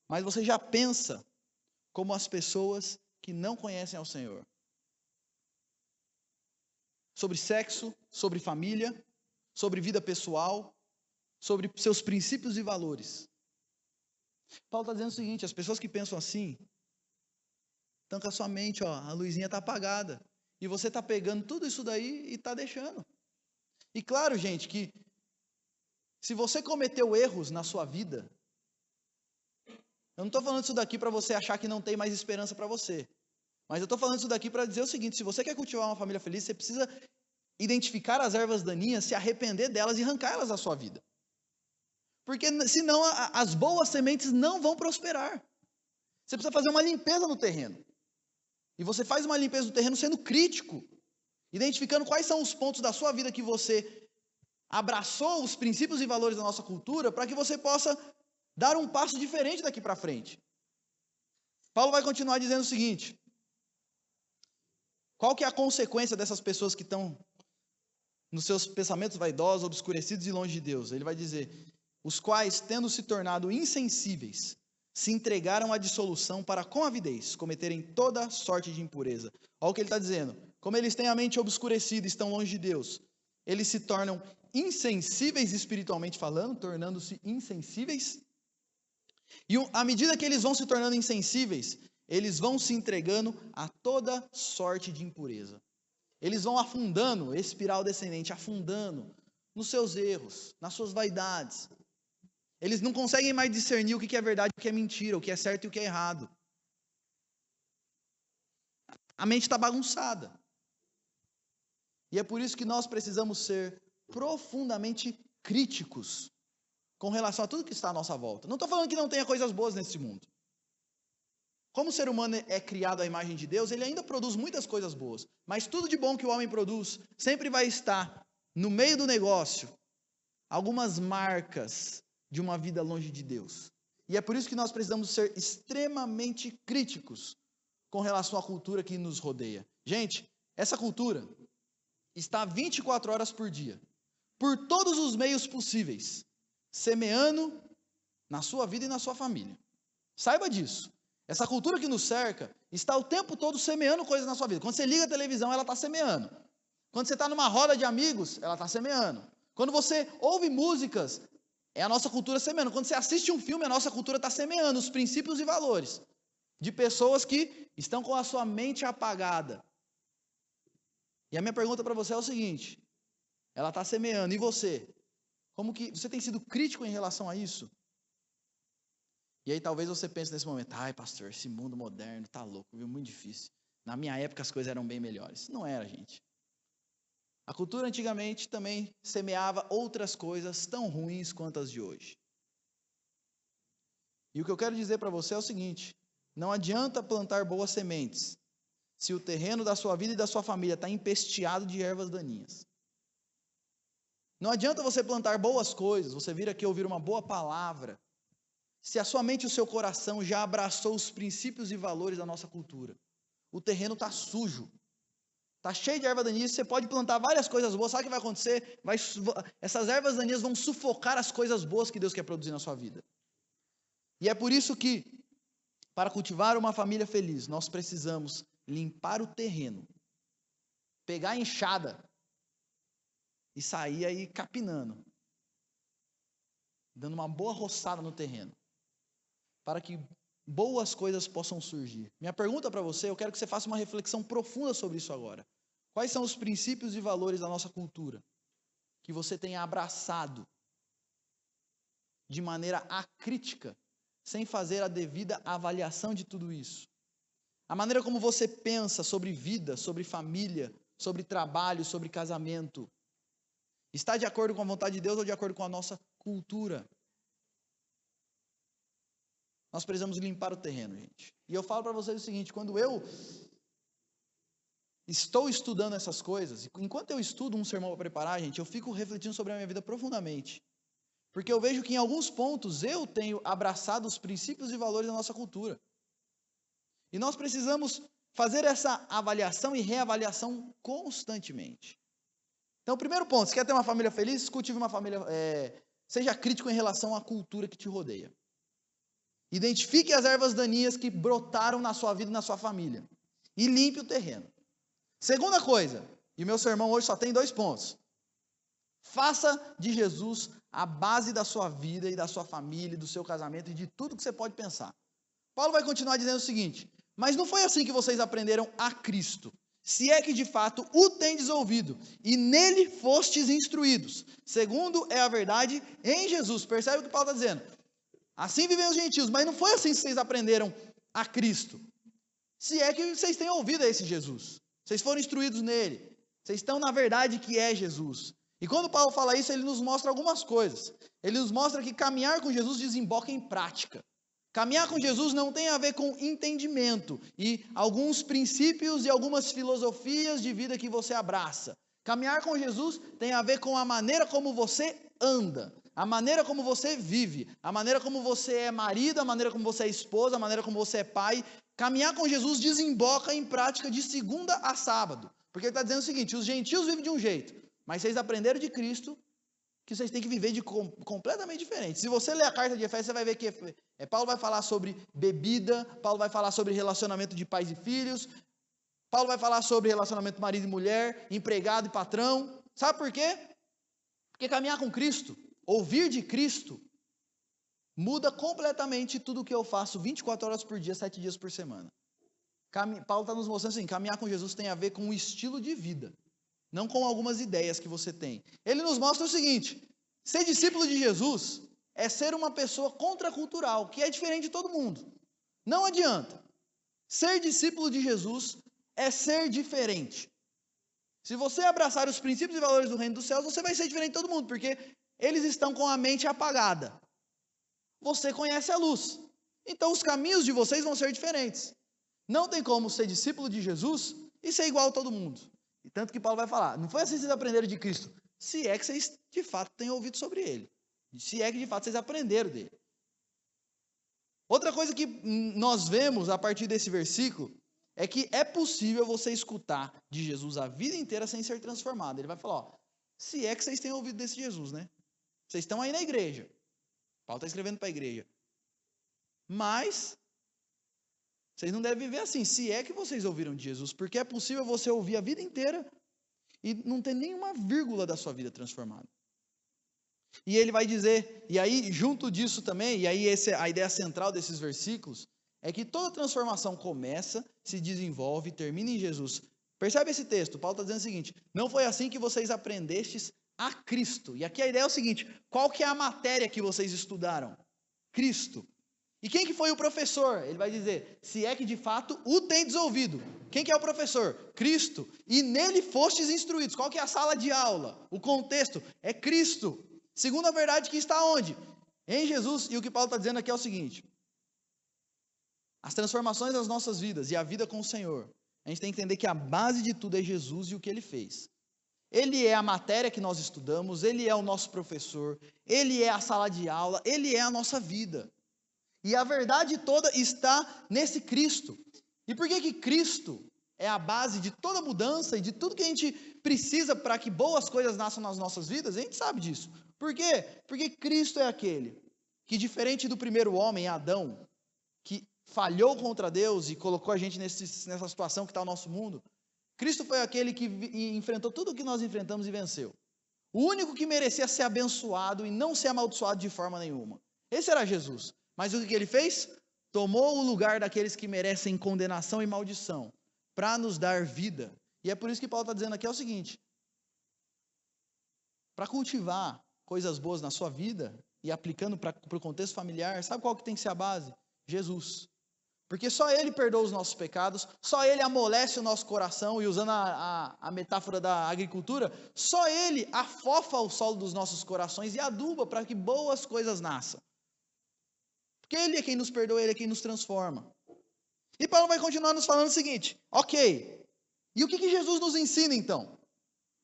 mas você já pensa como as pessoas que não conhecem ao Senhor. Sobre sexo, sobre família, sobre vida pessoal, sobre seus princípios e valores. Paulo está dizendo o seguinte, as pessoas que pensam assim, estão com a sua mente, ó, a luzinha está apagada, e você está pegando tudo isso daí e está deixando. E claro, gente, que se você cometeu erros na sua vida, eu não estou falando isso daqui para você achar que não tem mais esperança para você. Mas eu estou falando isso daqui para dizer o seguinte, se você quer cultivar uma família feliz, você precisa identificar as ervas daninhas, se arrepender delas e arrancá-las da sua vida. Porque senão as boas sementes não vão prosperar. Você precisa fazer uma limpeza no terreno. E você faz uma limpeza no terreno sendo crítico, identificando quais são os pontos da sua vida que você abraçou os princípios e valores da nossa cultura, para que você possa dar um passo diferente daqui para frente. Paulo vai continuar dizendo o seguinte, qual que é a consequência dessas pessoas que estão nos seus pensamentos vaidosos, obscurecidos e longe de Deus? Ele vai dizer, os quais, tendo se tornado insensíveis, se entregaram à dissolução para com avidez cometerem toda sorte de impureza. Olha o que ele está dizendo. Como eles têm a mente obscurecida e estão longe de Deus, eles se tornam insensíveis espiritualmente falando, tornando-se insensíveis. E à medida que eles vão se tornando insensíveis, eles vão se entregando a toda sorte de impureza. Eles vão afundando, espiral descendente, afundando nos seus erros, nas suas vaidades. Eles não conseguem mais discernir o que é verdade e o que é mentira, o que é certo e o que é errado. A mente está bagunçada. E é por isso que nós precisamos ser profundamente críticos com relação a tudo que está à nossa volta. Não estou falando que não tenha coisas boas nesse mundo. Como o ser humano é criado à imagem de Deus, ele ainda produz muitas coisas boas. Mas tudo de bom que o homem produz sempre vai estar no meio do negócio algumas marcas de uma vida longe de Deus. E é por isso que nós precisamos ser extremamente críticos com relação à cultura que nos rodeia. Gente, essa cultura está 24 horas por dia, por todos os meios possíveis, semeando na sua vida e na sua família. Saiba disso. Essa cultura que nos cerca está o tempo todo semeando coisas na sua vida. Quando você liga a televisão, ela está semeando. Quando você está numa roda de amigos, ela está semeando. Quando você ouve músicas, é a nossa cultura semeando. Quando você assiste um filme, a nossa cultura está semeando os princípios e valores de pessoas que estão com a sua mente apagada. E a minha pergunta para você é o seguinte, ela está semeando, e você? Como que você tem sido crítico em relação a isso? E aí talvez você pense nesse momento, ai pastor, esse mundo moderno tá louco, viu? Muito difícil. Na minha época as coisas eram bem melhores. Não era, gente. A cultura antigamente também semeava outras coisas tão ruins quanto as de hoje. E o que eu quero dizer para você é o seguinte, não adianta plantar boas sementes se o terreno da sua vida e da sua família está empesteado de ervas daninhas. Não adianta você plantar boas coisas, você vir aqui ouvir uma boa palavra, se a sua mente e o seu coração já abraçou os princípios e valores da nossa cultura. O terreno está sujo, está cheio de erva daninha, você pode plantar várias coisas boas, sabe o que vai acontecer? Essas ervas daninhas vão sufocar as coisas boas que Deus quer produzir na sua vida. E é por isso que, para cultivar uma família feliz, nós precisamos limpar o terreno, pegar a enxada e sair aí capinando, dando uma boa roçada no terreno, para que boas coisas possam surgir. Minha pergunta para você, eu quero que você faça uma reflexão profunda sobre isso agora. Quais são os princípios e valores da nossa cultura que você tenha abraçado de maneira acrítica, sem fazer a devida avaliação de tudo isso? A maneira como você pensa sobre vida, sobre família, sobre trabalho, sobre casamento, está de acordo com a vontade de Deus ou de acordo com a nossa cultura? Nós precisamos limpar o terreno, gente. E eu falo para vocês o seguinte, quando eu estou estudando essas coisas, enquanto eu estudo um sermão para preparar, gente, eu fico refletindo sobre a minha vida profundamente. Porque eu vejo que em alguns pontos eu tenho abraçado os princípios e valores da nossa cultura. E nós precisamos fazer essa avaliação e reavaliação constantemente. Então, o primeiro ponto, se quer ter uma família feliz, cultive uma família, seja crítico em relação à cultura que te rodeia. Identifique as ervas daninhas que brotaram na sua vida e na sua família. E limpe o terreno. Segunda coisa, e o meu sermão hoje só tem 2 pontos. Faça de Jesus a base da sua vida e da sua família, do seu casamento e de tudo que você pode pensar. Paulo vai continuar dizendo o seguinte, mas não foi assim que vocês aprenderam a Cristo, se é que de fato o tendes ouvido, e nele fostes instruídos, segundo é a verdade em Jesus. Percebe o que Paulo está dizendo? Assim vivem os gentios, mas não foi assim que vocês aprenderam a Cristo, se é que vocês têm ouvido a esse Jesus, vocês foram instruídos nele, vocês estão na verdade que é Jesus. E quando Paulo fala isso, ele nos mostra algumas coisas. Ele nos mostra que caminhar com Jesus desemboca em prática. Caminhar com Jesus não tem a ver com entendimento e alguns princípios e algumas filosofias de vida que você abraça. Caminhar com Jesus tem a ver com a maneira como você anda, a maneira como você vive, a maneira como você é marido, a maneira como você é esposa, a maneira como você é pai. Caminhar com Jesus desemboca em prática de segunda a sábado. Porque ele está dizendo o seguinte, os gentios vivem de um jeito, mas vocês aprenderam de Cristo que vocês têm que viver de completamente diferente. Se você ler a carta de Efésios, você vai ver que Paulo vai falar sobre bebida, Paulo vai falar sobre relacionamento de pais e filhos, Paulo vai falar sobre relacionamento marido e mulher, empregado e patrão. Sabe por quê? Porque caminhar com Cristo, ouvir de Cristo, muda completamente tudo o que eu faço 24 horas por dia, 7 dias por semana. Paulo está nos mostrando assim, caminhar com Jesus tem a ver com um estilo de vida, não com algumas ideias que você tem. Ele nos mostra o seguinte, ser discípulo de Jesus é ser uma pessoa contracultural, que é diferente de todo mundo. Não adianta. Ser discípulo de Jesus é ser diferente. Se você abraçar os princípios e valores do reino dos céus, você vai ser diferente de todo mundo, porque eles estão com a mente apagada. Você conhece a luz. Então os caminhos de vocês vão ser diferentes. Não tem como ser discípulo de Jesus e ser igual a todo mundo. E tanto que Paulo vai falar, não foi assim que vocês aprenderam de Cristo, se é que vocês de fato têm ouvido sobre ele, se é que de fato vocês aprenderam dele. Outra coisa que nós vemos a partir desse versículo, é que é possível você escutar de Jesus a vida inteira sem ser transformado. Ele vai falar, ó, se é que vocês têm ouvido desse Jesus, né? Vocês estão aí na igreja, Paulo está escrevendo para a igreja, mas vocês não devem viver assim, se é que vocês ouviram de Jesus, porque é possível você ouvir a vida inteira e não ter nenhuma vírgula da sua vida transformada. E ele vai dizer, e aí junto disso também, e aí a ideia central desses versículos, é que toda transformação começa, se desenvolve e termina em Jesus. Percebe esse texto? Paulo está dizendo o seguinte, não foi assim que vocês aprendestes a Cristo. E aqui a ideia é o seguinte, qual que é a matéria que vocês estudaram? Cristo. E quem que foi o professor? Ele vai dizer, se é que de fato o tendes ouvido. Quem que é o professor? Cristo. E nele fostes instruídos. Qual que é a sala de aula? O contexto é Cristo. Segundo a verdade que está onde? Em Jesus. E o que Paulo está dizendo aqui é o seguinte. As transformações das nossas vidas e a vida com o Senhor. A gente tem que entender que a base de tudo é Jesus e o que Ele fez. Ele é a matéria que nós estudamos, Ele é o nosso professor, Ele é a sala de aula, Ele é a nossa vida. E a verdade toda está nesse Cristo. E por que Cristo é a base de toda mudança e de tudo que a gente precisa para que boas coisas nasçam nas nossas vidas? A gente sabe disso. Por quê? Porque Cristo é aquele que, diferente do primeiro homem, Adão, que falhou contra Deus e colocou a gente nessa situação que está o nosso mundo, Cristo foi aquele que enfrentou tudo o que nós enfrentamos e venceu. O único que merecia ser abençoado e não ser amaldiçoado de forma nenhuma. Esse era Jesus. Mas o que ele fez? Tomou o lugar daqueles que merecem condenação e maldição, para nos dar vida. E é por isso que Paulo está dizendo aqui é o seguinte, para cultivar coisas boas na sua vida, e aplicando para o contexto familiar, sabe qual que tem que ser a base? Jesus. Porque só Ele perdoa os nossos pecados, só Ele amolece o nosso coração, e usando a metáfora da agricultura, só Ele afofa o solo dos nossos corações e aduba para que boas coisas nasçam. Porque Ele é quem nos perdoa, Ele é quem nos transforma. E Paulo vai continuar nos falando o seguinte, ok, e o que Jesus nos ensina então?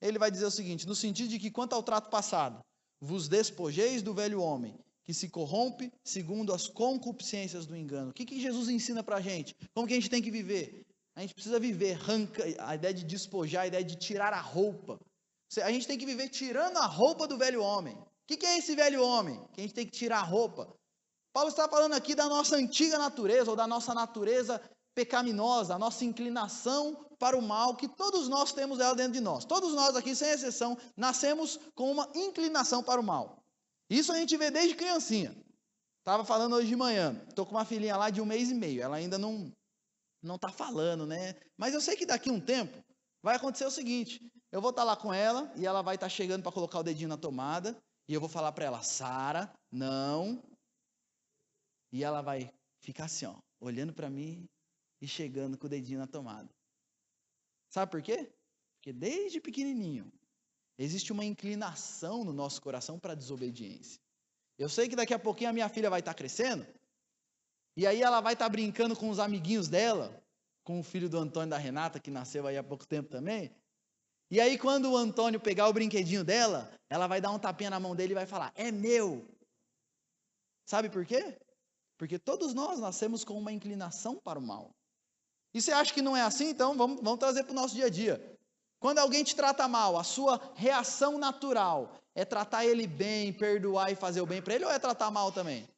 Ele vai dizer o seguinte, no sentido de que quanto ao trato passado, vos despojeis do velho homem, que se corrompe segundo as concupiscências do engano. O que Jesus ensina para a gente? Como que a gente tem que viver? A gente precisa viver, a ideia de despojar, a ideia de tirar a roupa. A gente tem que viver tirando a roupa do velho homem. O que é esse velho homem? Que a gente tem que tirar a roupa. Paulo está falando aqui da nossa antiga natureza, ou da nossa natureza pecaminosa, a nossa inclinação para o mal, que todos nós temos ela dentro de nós. Todos nós aqui, sem exceção, nascemos com uma inclinação para o mal. Isso a gente vê desde criancinha. Estava falando hoje de manhã, estou com uma filhinha lá de 1 mês e meio, ela ainda não está falando, né? Mas eu sei que daqui a um tempo vai acontecer o seguinte, eu vou estar lá com ela, e ela vai estar chegando para colocar o dedinho na tomada, e eu vou falar para ela, Sara, não. E ela vai ficar assim, ó, olhando para mim e chegando com o dedinho na tomada. Sabe por quê? Porque desde pequenininho, existe uma inclinação no nosso coração para a desobediência. Eu sei que daqui a pouquinho a minha filha vai estar crescendo, e aí ela vai estar brincando com os amiguinhos dela, com o filho do Antônio e da Renata, que nasceu aí há pouco tempo também. E aí quando o Antônio pegar o brinquedinho dela, ela vai dar um tapinha na mão dele e vai falar, é meu. Sabe por quê? Porque todos nós nascemos com uma inclinação para o mal. E você acha que não é assim? Então vamos trazer para o nosso dia a dia. Quando alguém te trata mal, a sua reação natural é tratar ele bem, perdoar e fazer o bem para ele, ou é tratar mal também?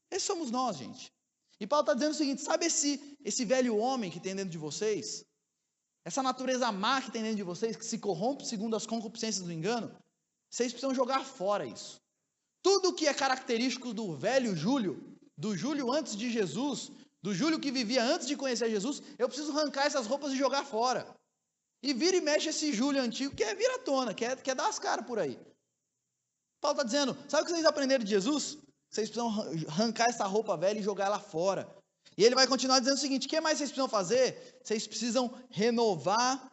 Esses somos nós, gente. E Paulo está dizendo o seguinte, sabe esse velho homem que tem dentro de vocês? Essa natureza má que tem dentro de vocês, que se corrompe segundo as concupiscências do engano? Vocês precisam jogar fora isso. Tudo que é característico do velho Júlio, do Júlio antes de Jesus, do Júlio que vivia antes de conhecer Jesus, eu preciso arrancar essas roupas e jogar fora. E vira e mexe esse Júlio antigo, que é vira-tona, quer dar as caras por aí. Paulo está dizendo, sabe o que vocês aprenderam de Jesus? Vocês precisam arrancar essa roupa velha e jogar ela fora. E ele vai continuar dizendo o seguinte, o que mais vocês precisam fazer? Vocês precisam renovar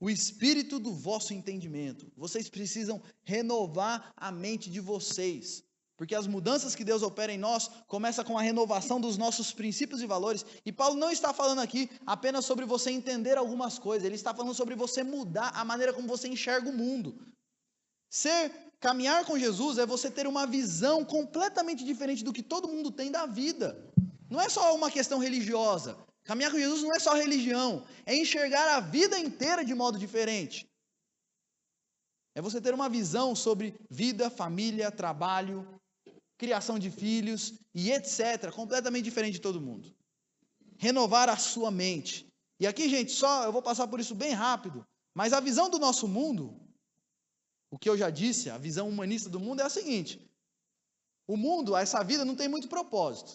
o espírito do vosso entendimento. Vocês precisam renovar a mente de vocês. Porque as mudanças que Deus opera em nós começam com a renovação dos nossos princípios e valores. E Paulo não está falando aqui apenas sobre você entender algumas coisas. Ele está falando sobre você mudar a maneira como você enxerga o mundo. Caminhar com Jesus é você ter uma visão completamente diferente do que todo mundo tem da vida. Não é só uma questão religiosa. Caminhar com Jesus não é só religião. É enxergar a vida inteira de modo diferente. É você ter uma visão sobre vida, família, trabalho, criação de filhos e etc. Completamente diferente de todo mundo. Renovar a sua mente. E aqui, gente, eu vou passar por isso bem rápido, mas a visão do nosso mundo, o que eu já disse, a visão humanista do mundo é a seguinte, o mundo, essa vida não tem muito propósito.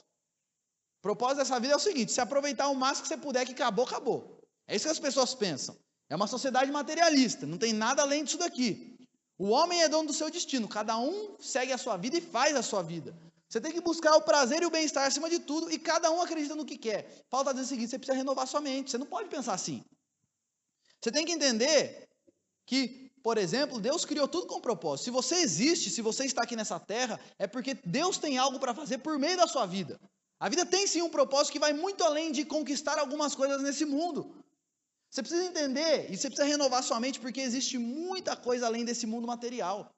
O propósito dessa vida é o seguinte, se aproveitar o máximo que você puder, que acabou, acabou. É isso que as pessoas pensam. É uma sociedade materialista, não tem nada além disso daqui. O homem é dono do seu destino, cada um segue a sua vida e faz a sua vida. Você tem que buscar o prazer e o bem-estar acima de tudo, e cada um acredita no que quer. Paulo está dizendo o seguinte: você precisa renovar sua mente, você não pode pensar assim. Você tem que entender que, por exemplo, Deus criou tudo com propósito. Se você existe, se você está aqui nessa terra, é porque Deus tem algo para fazer por meio da sua vida. A vida tem sim um propósito que vai muito além de conquistar algumas coisas nesse mundo. Você precisa entender e você precisa renovar sua mente, porque existe muita coisa além desse mundo material.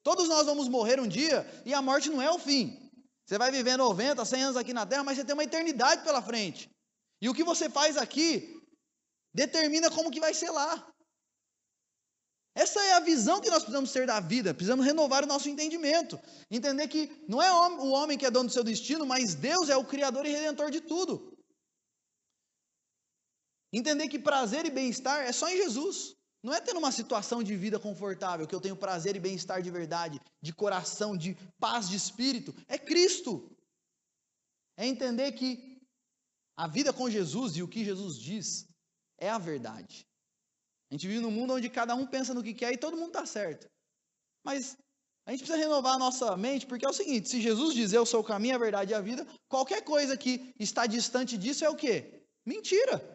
Todos nós vamos morrer um dia e a morte não é o fim. Você vai viver 90, 100 anos aqui na terra, mas você tem uma eternidade pela frente. E o que você faz aqui determina como que vai ser lá. Essa é a visão que nós precisamos ter da vida. Precisamos renovar o nosso entendimento. Entender que não é o homem que é dono do seu destino, mas Deus é o Criador e Redentor de tudo. Entender que prazer e bem-estar é só em Jesus. Não é ter uma situação de vida confortável, que eu tenho prazer e bem-estar de verdade, de coração, de paz de espírito. É Cristo. É entender que a vida com Jesus e o que Jesus diz é a verdade. A gente vive num mundo onde cada um pensa no que quer e todo mundo está certo. Mas a gente precisa renovar a nossa mente, porque é o seguinte: se Jesus diz eu sou o caminho, a verdade e a vida, qualquer coisa que está distante disso é o quê? Mentira.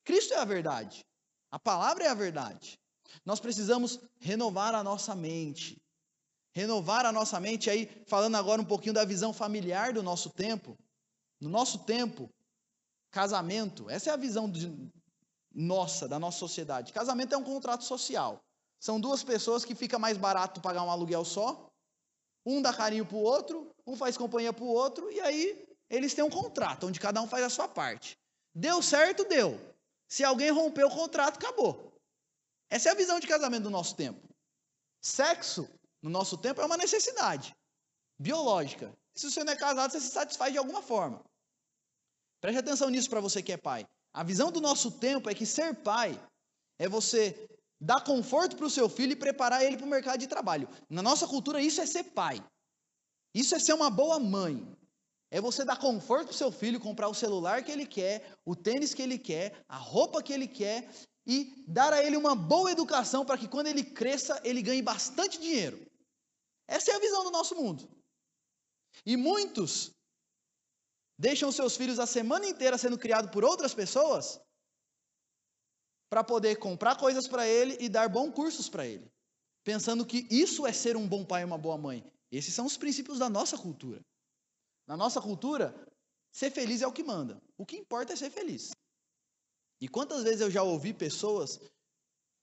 Cristo é a verdade. A palavra é a verdade. Nós precisamos renovar a nossa mente. Renovar a nossa mente, aí falando agora um pouquinho da visão familiar do nosso tempo. No nosso tempo, casamento, essa é a visão da nossa sociedade. Casamento é um contrato social. São duas pessoas que fica mais barato pagar um aluguel só. Um dá carinho para o outro, um faz companhia para o outro, e aí eles têm um contrato, onde cada um faz a sua parte. Deu certo, deu. Se alguém rompeu o contrato, acabou. Essa é a visão de casamento do nosso tempo. Sexo, no nosso tempo, é uma necessidade biológica. Se você não é casado, você se satisfaz de alguma forma. Preste atenção nisso para você que é pai. A visão do nosso tempo é que ser pai é você dar conforto para o seu filho e preparar ele para o mercado de trabalho. Na nossa cultura, isso é ser pai. Isso é ser uma boa mãe. É você dar conforto para o seu filho, comprar o celular que ele quer, o tênis que ele quer, a roupa que ele quer e dar a ele uma boa educação para que quando ele cresça, ele ganhe bastante dinheiro. Essa é a visão do nosso mundo. E muitos deixam seus filhos a semana inteira sendo criados por outras pessoas para poder comprar coisas para ele e dar bons cursos para ele, pensando que isso é ser um bom pai e uma boa mãe. Esses são os princípios da nossa cultura. Na nossa cultura, ser feliz é o que manda. O que importa é ser feliz. E quantas vezes eu já ouvi pessoas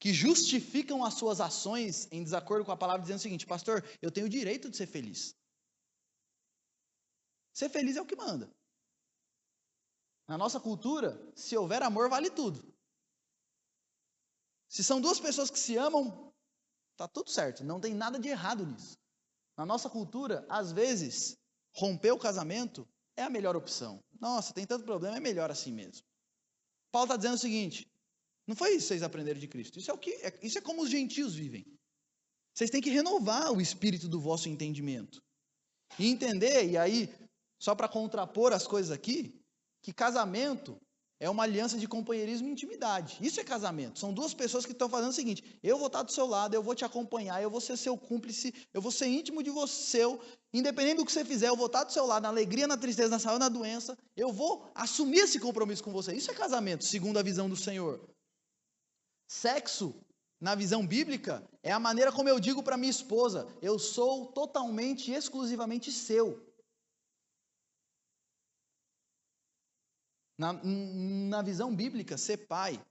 que justificam as suas ações em desacordo com a palavra, dizendo o seguinte: pastor, eu tenho o direito de ser feliz. Ser feliz é o que manda. Na nossa cultura, se houver amor, vale tudo. Se são duas pessoas que se amam, está tudo certo, não tem nada de errado nisso. Na nossa cultura, às vezes, romper o casamento é a melhor opção. Nossa, tem tanto problema, é melhor assim mesmo. Paulo está dizendo o seguinte: não foi isso que vocês aprenderam de Cristo. Isso é como os gentios vivem. Vocês têm que renovar o espírito do vosso entendimento. E entender, e aí, só para contrapor as coisas aqui, que casamento é uma aliança de companheirismo e intimidade. Isso é casamento. São duas pessoas que estão fazendo o seguinte: eu vou estar do seu lado, eu vou te acompanhar, eu vou ser seu cúmplice, eu vou ser íntimo de você, independente do que você fizer, eu vou estar do seu lado, na alegria, na tristeza, na saúde, na doença, eu vou assumir esse compromisso com você. Isso é casamento, segundo a visão do Senhor. Sexo, na visão bíblica, é a maneira como eu digo para minha esposa: eu sou totalmente e exclusivamente seu. Na visão bíblica, ser pai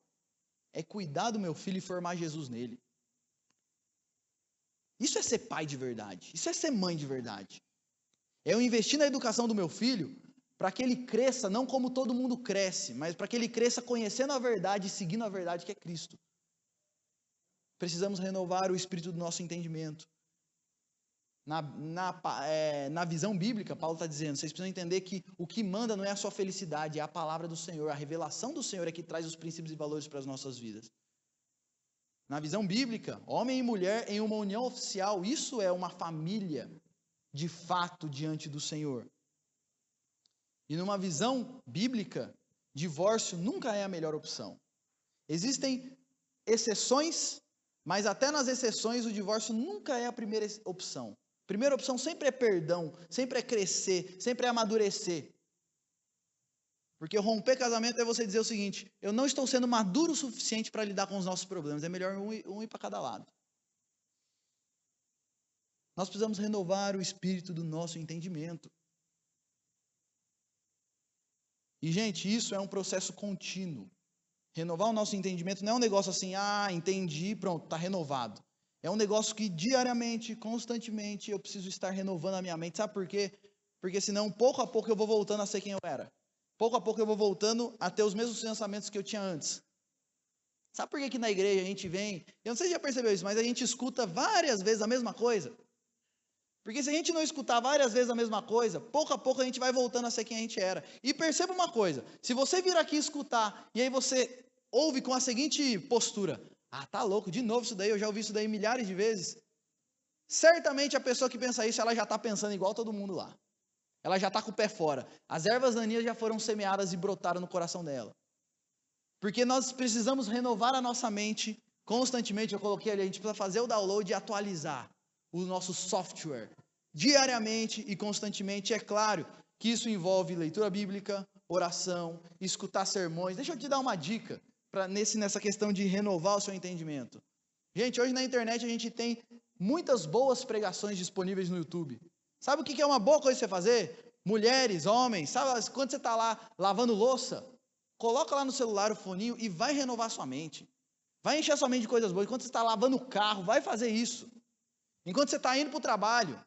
é cuidar do meu filho e formar Jesus nele. Isso é ser pai de verdade. Isso é ser mãe de verdade. É eu investir na educação do meu filho para que ele cresça não como todo mundo cresce, mas para que ele cresça conhecendo a verdade e seguindo a verdade que é Cristo. Precisamos renovar o espírito do nosso entendimento. Na visão bíblica, Paulo está dizendo: vocês precisam entender que o que manda não é a sua felicidade, é a palavra do Senhor, a revelação do Senhor é que traz os princípios e valores para as nossas vidas. Na visão bíblica, homem e mulher em uma união oficial, isso é uma família de fato diante do Senhor. E numa visão bíblica, divórcio nunca é a melhor opção. Existem exceções, mas até nas exceções o divórcio nunca é a primeira opção. Primeira opção sempre é perdão, sempre é crescer, sempre é amadurecer. Porque romper casamento é você dizer o seguinte: eu não estou sendo maduro o suficiente para lidar com os nossos problemas, é melhor um ir para cada lado. Nós precisamos renovar o espírito do nosso entendimento. E, gente, isso é um processo contínuo. Renovar o nosso entendimento não é um negócio assim, entendi, pronto, está renovado. É um negócio que diariamente, constantemente, eu preciso estar renovando a minha mente. Sabe por quê? Porque senão, pouco a pouco, eu vou voltando a ser quem eu era. Pouco a pouco eu vou voltando a ter os mesmos pensamentos que eu tinha antes. Sabe por que na igreja a gente vem... Eu não sei se já percebeu isso, mas a gente escuta várias vezes a mesma coisa. Porque se a gente não escutar várias vezes a mesma coisa, pouco a pouco a gente vai voltando a ser quem a gente era. E perceba uma coisa, se você vir aqui escutar, e aí você ouve com a seguinte postura: tá louco, de novo isso daí, eu já ouvi isso daí milhares de vezes. Certamente a pessoa que pensa isso, ela já está pensando igual todo mundo lá. Ela já está com o pé fora. As ervas daninhas já foram semeadas e brotaram no coração dela. Porque nós precisamos renovar a nossa mente constantemente. Eu coloquei ali, a gente precisa fazer o download e atualizar o nosso software diariamente e constantemente. É claro que isso envolve leitura bíblica, oração, escutar sermões. Deixa eu te dar uma dica nessa questão de renovar o seu entendimento. Gente, hoje na internet a gente tem muitas boas pregações disponíveis no YouTube. Sabe o que é uma boa coisa você fazer? Mulheres, homens, sabe quando você está lá lavando louça? Coloca lá no celular o foninho e vai renovar sua mente. Vai encher sua mente de coisas boas. Enquanto você está lavando o carro, vai fazer isso. Enquanto você está indo para o trabalho,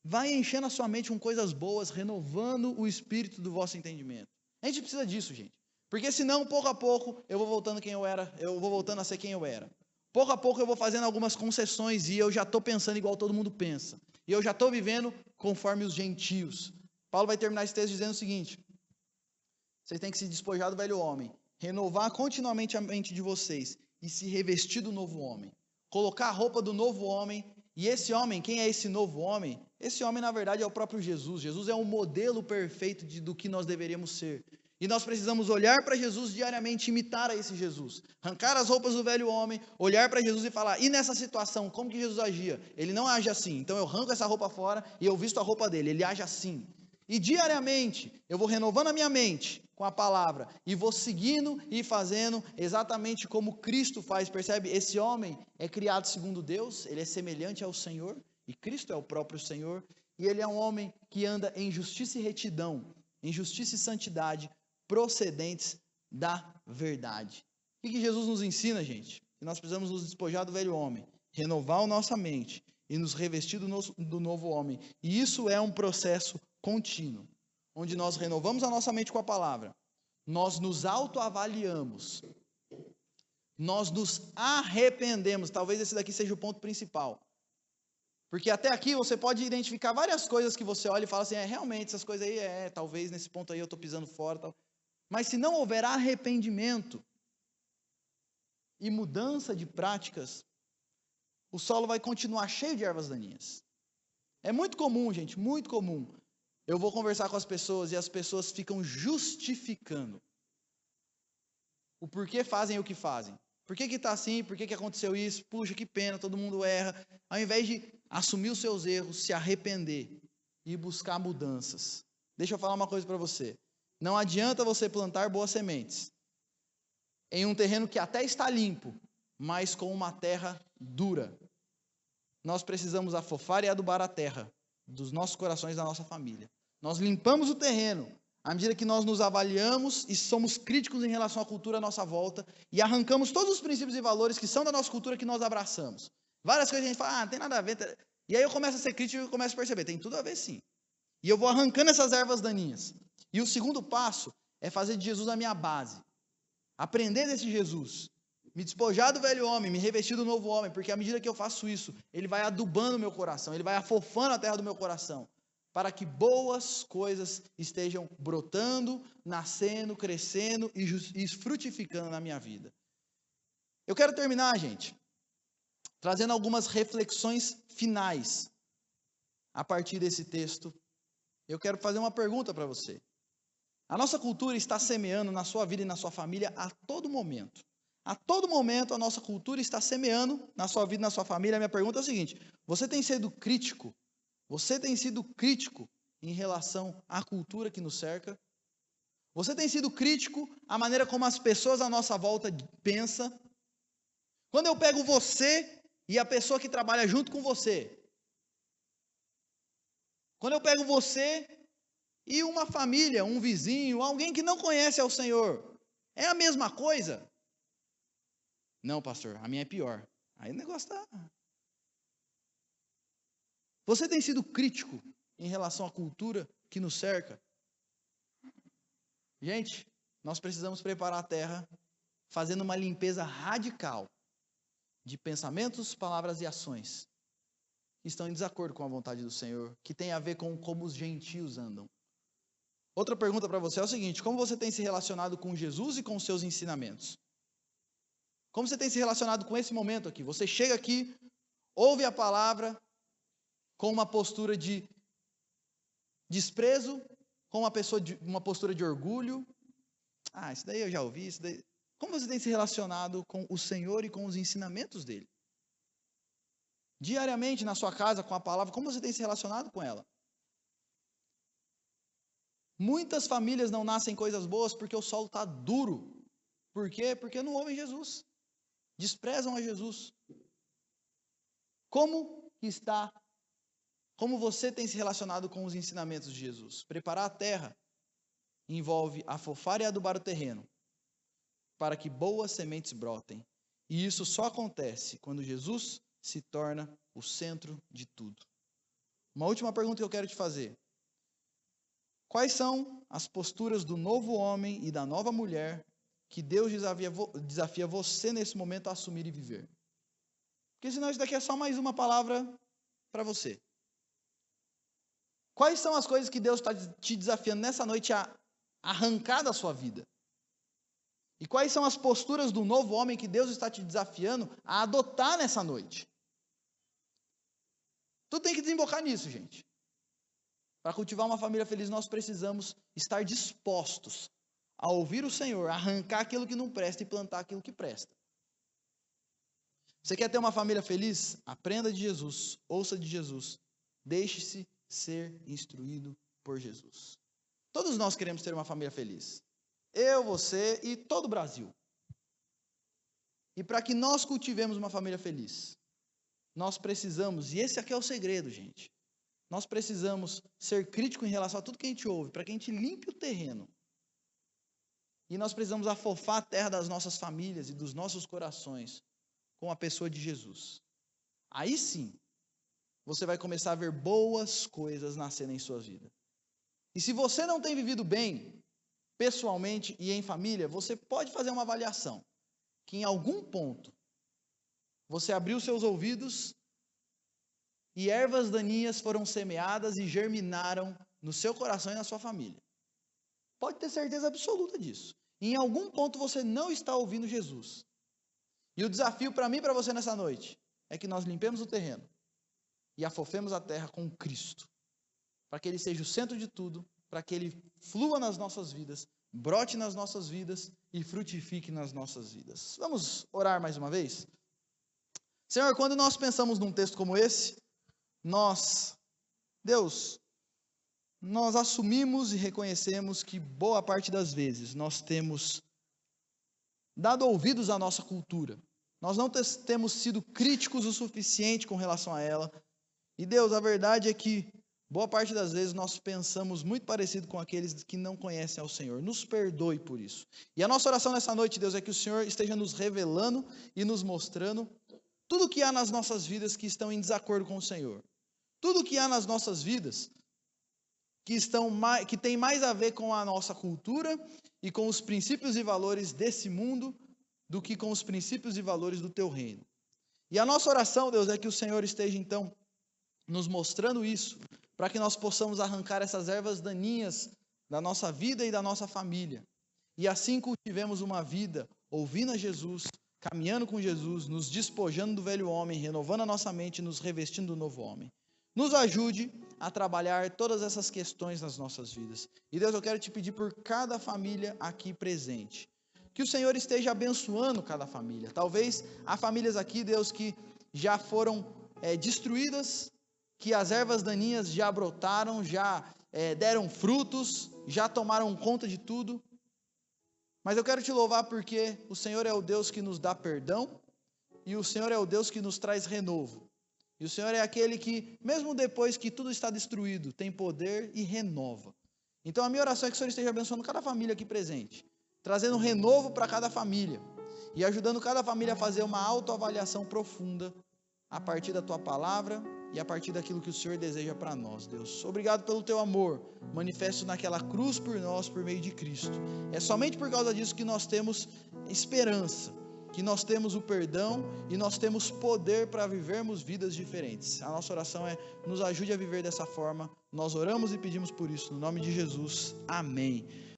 vai enchendo a sua mente com coisas boas, renovando o espírito do vosso entendimento. A gente precisa disso, gente. Porque senão, pouco a pouco, eu vou voltando quem eu era, eu vou voltando a ser quem eu era. Pouco a pouco eu vou fazendo algumas concessões e eu já estou pensando igual todo mundo pensa. E eu já estou vivendo conforme os gentios. Paulo vai terminar esse texto dizendo o seguinte: vocês têm que se despojar do velho homem, renovar continuamente a mente de vocês e se revestir do novo homem. Colocar a roupa do novo homem. E esse homem, quem é esse novo homem? Esse homem, na verdade, é o próprio Jesus. Jesus é um modelo perfeito do que nós deveríamos ser. E nós precisamos olhar para Jesus diariamente, imitar a esse Jesus. Arrancar as roupas do velho homem, olhar para Jesus e falar: e nessa situação, como que Jesus agia? Ele não age assim, então eu arranco essa roupa fora e eu visto a roupa dele, ele age assim. E diariamente, eu vou renovando a minha mente com a palavra, e vou seguindo e fazendo exatamente como Cristo faz, percebe? Esse homem é criado segundo Deus, ele é semelhante ao Senhor, e Cristo é o próprio Senhor, e ele é um homem que anda em justiça e retidão, em justiça e santidade, procedentes da verdade. O que Jesus nos ensina, gente? Que nós precisamos nos despojar do velho homem, renovar a nossa mente e nos revestir do novo homem. E isso é um processo contínuo, onde nós renovamos a nossa mente com a palavra, nós nos autoavaliamos, nós nos arrependemos. Talvez esse daqui seja o ponto principal. Porque até aqui você pode identificar várias coisas que você olha e fala assim: realmente essas coisas aí, talvez nesse ponto aí eu estou pisando fora, tal. Mas se não houver arrependimento e mudança de práticas, o solo vai continuar cheio de ervas daninhas. É muito comum, gente, muito comum. Eu vou conversar com as pessoas e as pessoas ficam justificando o porquê fazem o que fazem. Por que está assim? Por que aconteceu isso? Puxa, que pena, todo mundo erra. Ao invés de assumir os seus erros, se arrepender e buscar mudanças. Deixa eu falar uma coisa para você. Não adianta você plantar boas sementes em um terreno que até está limpo, mas com uma terra dura. Nós precisamos afofar e adubar a terra dos nossos corações, da nossa família. Nós limpamos o terreno à medida que nós nos avaliamos e somos críticos em relação à cultura à nossa volta e arrancamos todos os princípios e valores que são da nossa cultura que nós abraçamos. Várias coisas a gente fala: não tem nada a ver. E aí eu começo a ser crítico e começo a perceber: tem tudo a ver sim. E eu vou arrancando essas ervas daninhas. E o segundo passo é fazer de Jesus a minha base. Aprender desse Jesus. Me despojar do velho homem, me revestir do novo homem, porque à medida que eu faço isso, ele vai adubando o meu coração, ele vai afofando a terra do meu coração, para que boas coisas estejam brotando, nascendo, crescendo e frutificando na minha vida. Eu quero terminar, gente, trazendo algumas reflexões finais a partir desse texto. Eu quero fazer uma pergunta para você. A nossa cultura está semeando na sua vida e na sua família a todo momento. A todo momento a nossa cultura está semeando na sua vida, na sua família. A minha pergunta é a seguinte: você tem sido crítico? Você tem sido crítico em relação à cultura que nos cerca? Você tem sido crítico à maneira como as pessoas à nossa volta pensam? Quando eu pego você e a pessoa que trabalha junto com você, quando eu pego você e uma família, um vizinho, alguém que não conhece ao Senhor, é a mesma coisa? Não, pastor, a minha é pior. Aí o negócio está... Você tem sido crítico em relação à cultura que nos cerca? Gente, nós precisamos preparar a terra fazendo uma limpeza radical de pensamentos, palavras e ações que estão em desacordo com a vontade do Senhor, que tem a ver com como os gentios andam. Outra pergunta para você é o seguinte: como você tem se relacionado com Jesus e com os seus ensinamentos? Como você tem se relacionado com esse momento aqui? Você chega aqui, ouve a palavra com uma postura de desprezo, com uma postura de orgulho? Ah, isso daí eu já ouvi, isso daí... Como você tem se relacionado com o Senhor e com os ensinamentos dele? Diariamente na sua casa com a palavra, como você tem se relacionado com ela? Muitas famílias não nascem coisas boas porque o solo está duro. Por quê? Porque não ouvem Jesus. Desprezam a Jesus. Como você tem se relacionado com os ensinamentos de Jesus? Preparar a terra envolve afofar e adubar o terreno, para que boas sementes brotem. E isso só acontece quando Jesus se torna o centro de tudo. Uma última pergunta que eu quero te fazer: quais são as posturas do novo homem e da nova mulher que Deus desafia você nesse momento a assumir e viver? Porque senão isso daqui é só mais uma palavra para você. Quais são as coisas que Deus está te desafiando nessa noite a arrancar da sua vida? E quais são as posturas do novo homem que Deus está te desafiando a adotar nessa noite? Tu tem que desembocar nisso, gente. Para cultivar uma família feliz, nós precisamos estar dispostos a ouvir o Senhor, arrancar aquilo que não presta e plantar aquilo que presta. Você quer ter uma família feliz? Aprenda de Jesus, ouça de Jesus, deixe-se ser instruído por Jesus. Todos nós queremos ter uma família feliz. Eu, você e todo o Brasil. E para que nós cultivemos uma família feliz, nós precisamos, e esse aqui é o segredo, gente, nós precisamos ser críticos em relação a tudo que a gente ouve, para que a gente limpe o terreno. E nós precisamos afofar a terra das nossas famílias e dos nossos corações com a pessoa de Jesus. Aí sim, você vai começar a ver boas coisas nascendo em sua vida. E se você não tem vivido bem, pessoalmente e em família, você pode fazer uma avaliação, que em algum ponto você abriu seus ouvidos e ervas daninhas foram semeadas e germinaram no seu coração e na sua família. Pode ter certeza absoluta disso. Em algum ponto você não está ouvindo Jesus. E o desafio para mim e para você nessa noite é que nós limpemos o terreno e afofemos a terra com Cristo, para que Ele seja o centro de tudo, para que Ele flua nas nossas vidas, brote nas nossas vidas e frutifique nas nossas vidas. Vamos orar mais uma vez? Senhor, quando nós pensamos num texto como esse, Deus, nós assumimos e reconhecemos que boa parte das vezes nós temos dado ouvidos à nossa cultura. Nós não temos sido críticos o suficiente com relação a ela. E Deus, a verdade é que boa parte das vezes nós pensamos muito parecido com aqueles que não conhecem ao Senhor. Nos perdoe por isso. E a nossa oração nessa noite, Deus, é que o Senhor esteja nos revelando e nos mostrando tudo o que há nas nossas vidas que estão em desacordo com o Senhor. Tudo o que há nas nossas vidas que tem mais a ver com a nossa cultura e com os princípios e valores desse mundo do que com os princípios e valores do teu reino. E a nossa oração, Deus, é que o Senhor esteja então nos mostrando isso, para que nós possamos arrancar essas ervas daninhas da nossa vida e da nossa família. E assim cultivemos uma vida ouvindo a Jesus, caminhando com Jesus, nos despojando do velho homem, renovando a nossa mente e nos revestindo do novo homem. Nos ajude a trabalhar todas essas questões nas nossas vidas. E Deus, eu quero te pedir por cada família aqui presente, que o Senhor esteja abençoando cada família. Talvez há famílias aqui, Deus, que já foram destruídas, que as ervas daninhas já brotaram, já deram frutos, já tomaram conta de tudo. Mas eu quero te louvar porque o Senhor é o Deus que nos dá perdão e o Senhor é o Deus que nos traz renovo. E o Senhor é aquele que, mesmo depois que tudo está destruído, tem poder e renova. Então a minha oração é que o Senhor esteja abençoando cada família aqui presente, trazendo renovo para cada família e ajudando cada família a fazer uma autoavaliação profunda a partir da tua palavra e a partir daquilo que o Senhor deseja para nós, Deus. Obrigado pelo teu amor, manifesto naquela cruz por nós, por meio de Cristo. É somente por causa disso que nós temos esperança, que nós temos o perdão e nós temos poder para vivermos vidas diferentes. A nossa oração é: nos ajude a viver dessa forma. Nós oramos e pedimos por isso, no nome de Jesus. Amém.